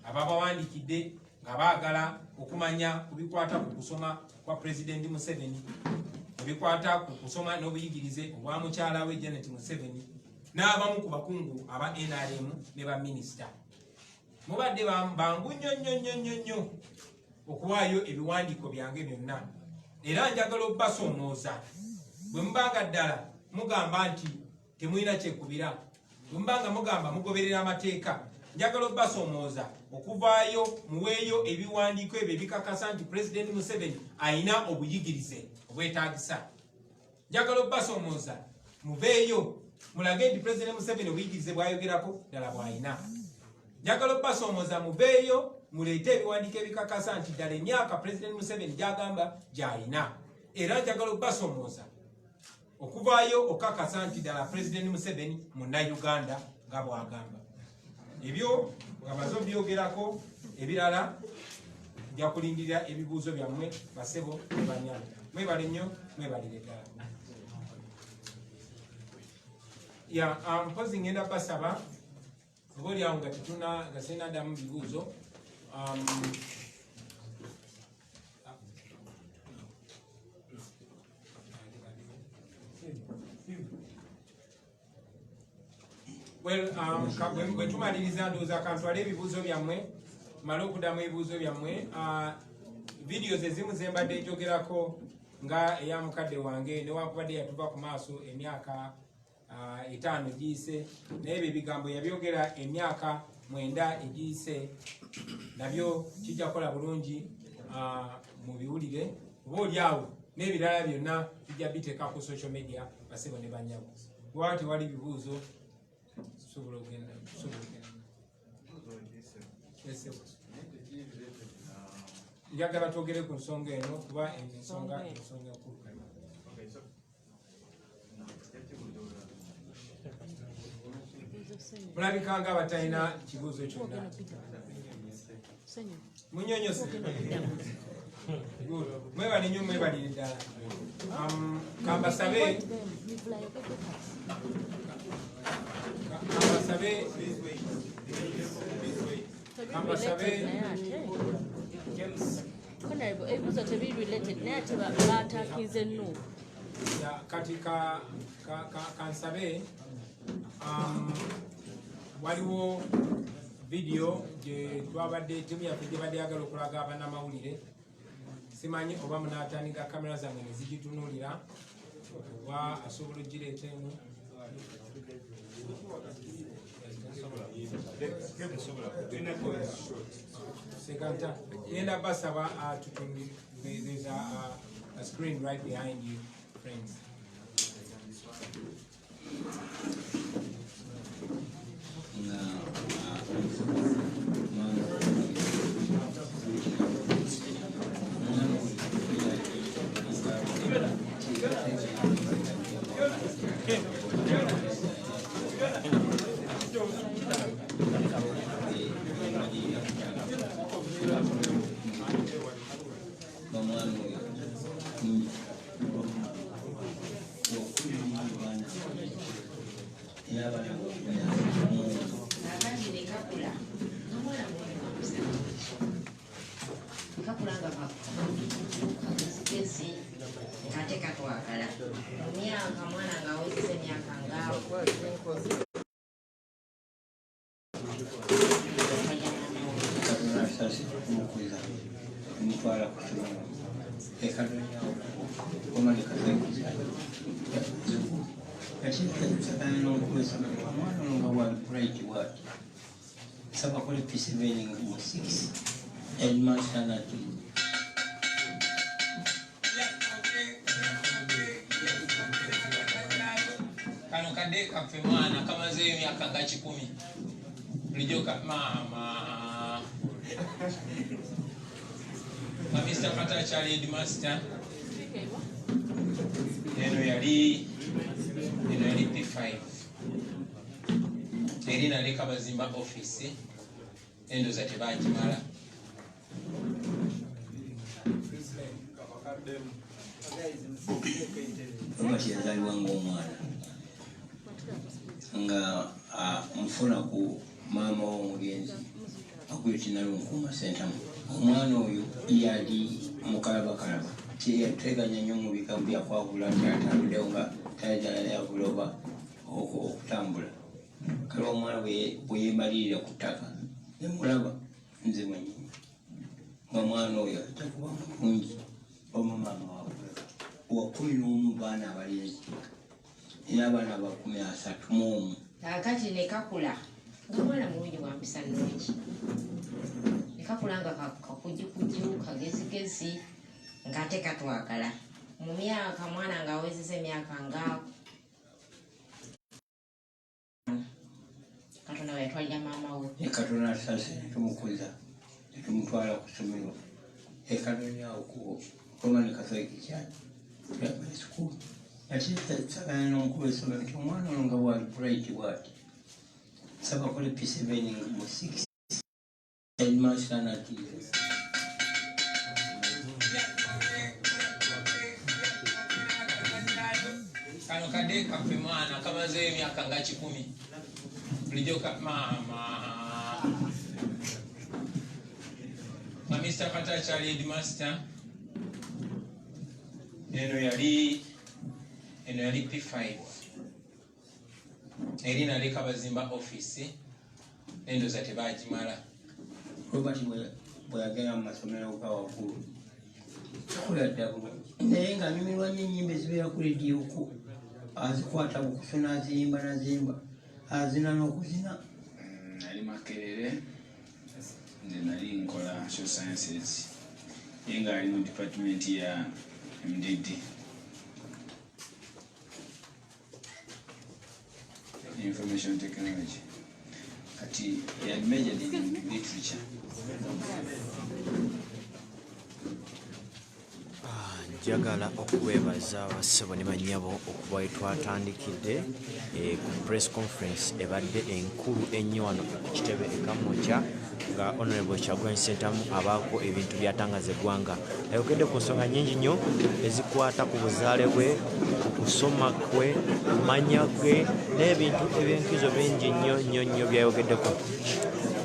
ababawandikidde nga baagala okumanya ku bikwata ku kusoma kwa President Museveni, ebikwata ku kusoma n'obuyigirize obwa mukyala we Janet Museveni n'abamu ku bakungu aba NRM ne ba minisita. Mubadde bangu nnyo okuwaayo ebiwandiiko byange byonna era njagala obbasomooza bwe mubanga ddala mugamba nti temulina kyekubira, bwe mubanga mugamba mugoberera amateeka, njagala obbasomooza okuvaayo muweeyo ebiwandiiko ebyo ebikakasa nti President Museveni ayina obuyigirize obwetaagisa. Njagala obbasomooza muveeyo mulage nti President Museveni obuyigirize bwayogerako ddala bw'ayina. Njagala obbasomooza muveeyo muleete ebiwandiiko ebikakasa nti ddala emyaka President Museveni gy'agamba gy'alina. Era njagala obbasomooza okuvaayo okakasa nti ddala President Museveni munnayuganda nga bw'agamba. Ebyo nga bazo byogerako, ebirala nja kulindirira ebibuuzo byammwe basebo ne banyana. Mwebale nnyo, mwebalire ddala. Mpozi ngenda basaba obaolyawo nga tetuna nga sinaddamu bibuuzo. Bwe tumaliriza ndowooza kantwale ebibuuzo byammwe male okuddamu ebibuuzo byammwe. Videos ezimu ze mbadde njogerako nga eya mukadde wange newankubadde yatuva ku maaso emyaka 5 egiyise, naye ebyo ebigambo yabyogera emyaka 9 egiyise, nabyo kijja kukola bulungi mu biwulire obaolyawo n'ebirala byonna bijja biteeka ku social media basebo ne banyago. Bwaba tewali bibuuzo sobola ogenda. Njagala twogere ku nsonga eno kuba ensonga nkulu. Mulabika nga batalina kibuuzo kyonna. Munyonyose. Mwebale nnyo, mwebalire ddala. Kambasabe ebibuuzo tebirelated naye ate baatakize NUP. Kati kansabe waliwo video gye twabadde timu yaffe gye badde yagala okulaga abannamawulire. Simanyi oba munaatandika kamera zammwe ne zigitunuulira oba asobola ogireeta eno. Sekanta yenda basaba there's a screen right behind you, friends. Kano kade kafe mwana kama zee miaka nga 10 lijoka mama Mr. Kata Charlie Headmaster eno yali P5 erina leka bazimba office endo za tebagimala Omati yazaliwa ng'omwana nga mfuna ku maama w'omugenzi akuyita Nkuuma Sentamu. Omwana oyo yali mukalabakalaba teyateganya nnyo mu bigambo byakwabula nti atambuddewo nga tayagala yavuloba okutambula. Kale omwana bwe yeemalirira ku ttaka ne mulaba nze mwennyini nga mwana oyo ajja kuba mulungi omumama wa 11 baana abalenzi era abaana ba 31. Kakati ne kakula nga mwana mulungi wa mpisa nnungi ne kakula nga kakujikuju kagezigezi ng'ate katwagala mu myaka mwana nga awezeza emyaka nga Katonda we yatwalira maama we Katonda asase tumukuza tumutwala ku ssomero ekadonyawo ku Roman Catholic Church primary school. Ati sagana n'omukulu w'essomero nti omwana ono nga bwali bright bw'ati saba kole P7 mu 6 headmaster nati kano kade kafe mwana kama zee emyaka nga 10 lijoka mama Mr. Kata Charlie Headmaster eno yali P5 erina leka bazimba office endo za tebagimala. Robert bwe yagenda mu masomero ga waggulu kuladda bulungi naye ng'anyumirwa nnyo ennyimba ezibeera ku rediyo ko azikwata bukuso n'aziyimba nazimba azina n'okuzina. Nali Makerere nze nali nkola social sciences ye nga ali mu department ya MDD information technology kati yali majored in literature. Njagala okubeebaza bassebo ne bannyabo okuba twatandikidde ku press conference ebadde enkulu ennyo wano ku kitebe ekamwokya nga Honorable Kyagulanyi Ssentamu abaako ebintu byatangaza eggwanga. Ayogedde ku nsonga nnyingi nnyo ezikwata ku buzaale bwe, ku kusoma kwe, kumanya ge n'ebintu ebyenkizo bingi nnyo byayogeddeko.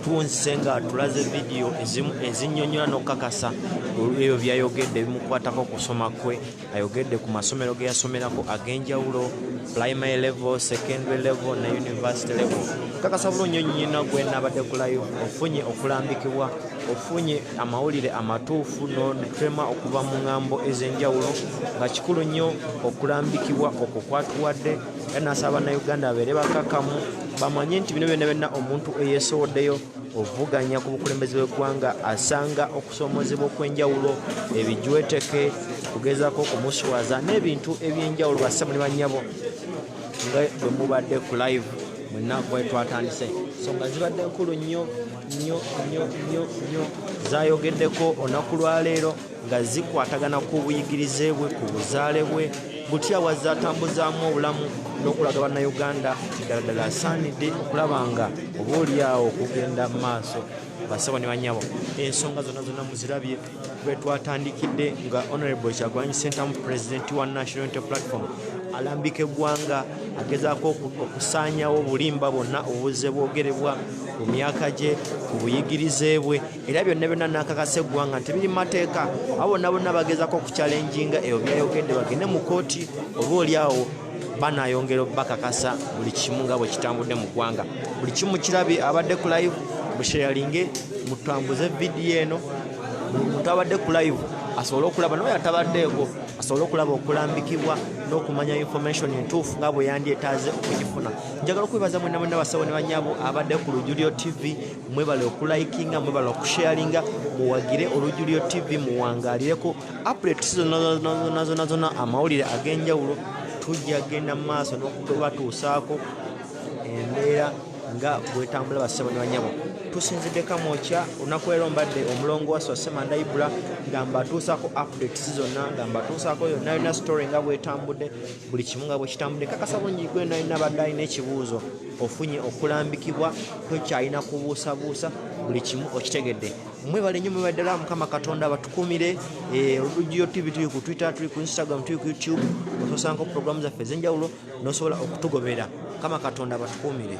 Tunse nga tulaze vidiyo ezimu ezinnyonnyola n'okukakasa ebyo byayogedde bimukwatako kusoma kwe. Ayogedde ku masomero ge yasomerako ag'enjawulo, primary level, secondary level ne university level. Kakasa bulungi nnyina gwe nabadde ku live ofunye okulambikibwa, ofunye amawulire amatuufu n'otrema okuva mu ŋŋambo ez'enjawulo nga kikulu nnyo okulambikibwa okwo kwatuwadde. Nasaba Bannayuganda babeere bakakamu bamanye nti bino byonna omuntu eyeesowoddeyo ovuganya ku bukulembeze bw'eggwanga asanga okusoomozebwa okw'enjawulo, ebijweteke, kugezaako okumuswaza n'ebintu eby'enjawulo. Bassebo ne bannyabo nga bwe mubadde ku live mwenna bwe twatandise ensonga zibadde nkulu nnyo zayogeddeko olunaku lwaleero nga zikwatagana ku buyigirize bwe, ku buzaale bwe, butya wazatambuzaamu obulamu n'okulaga Bannayuganda ddala asaanidde okulaba nga obaolyawo okugenda mu maaso. Bassebo ne bannyabo ensonga zonna muzirabye bwe twatandikidde nga Honorable Kyagulanyi Ssentamu President wa National Unity Platform alambika eggwanga agezaako okusaanyawo obulimba bwonna obuzze bwogerebwa ku myaka gye ku buyigirize bwe era byonna nakakasa eggwanga nti biri mateeka abo bonna bagezaako okukyalenjinga ebyo byayogedde bagende mu kooti oba oliawo banayongera bakakasa buli kimu nga bwe kitambudde mu ggwanga buli kimu kirabye abadde ku live busharinge mutambuze vidiyo eno omuntu abadde ku live asobole okulaba naye atabaddeeko asobole okulaba okulambikibwa n'okumanya information entuufu nga bwe yandyetaaze okugifuna njagala okwebaza mwenna basawo ne banyabo abadde ku Lujuliro TV mwebale okulikinga mwebale okusharinga muwagire Olujuliro TV muwangalireko updates zonna amawulire ag'enjawulo tujja genda mu maaso n'okubatuusaako embeera nga bwetambula bassebo ne banyabo tusinzidde kamwokya olunaku leero mbadde omulongo wa Semanda Ibula nga mbatuusaako updates zonna nga mbatuusaako yonna story nga bwetambudde buli kimu nga bwe kitambudde kakasa bungi gwena yonna badde alina ekibuuzo ofunye okulambikibwa tokyalina kubuusabuusa buli kimu okitegedde mwebale nnyo mwebale ddala Mukama Katonda batukuumire Olujuliro TV tuli ku Twitter tuli ku Instagram tuli ku YouTube ososanko programu zaffe ez'enjawulo n'osobola okutugobera Mukama Katonda batukuumire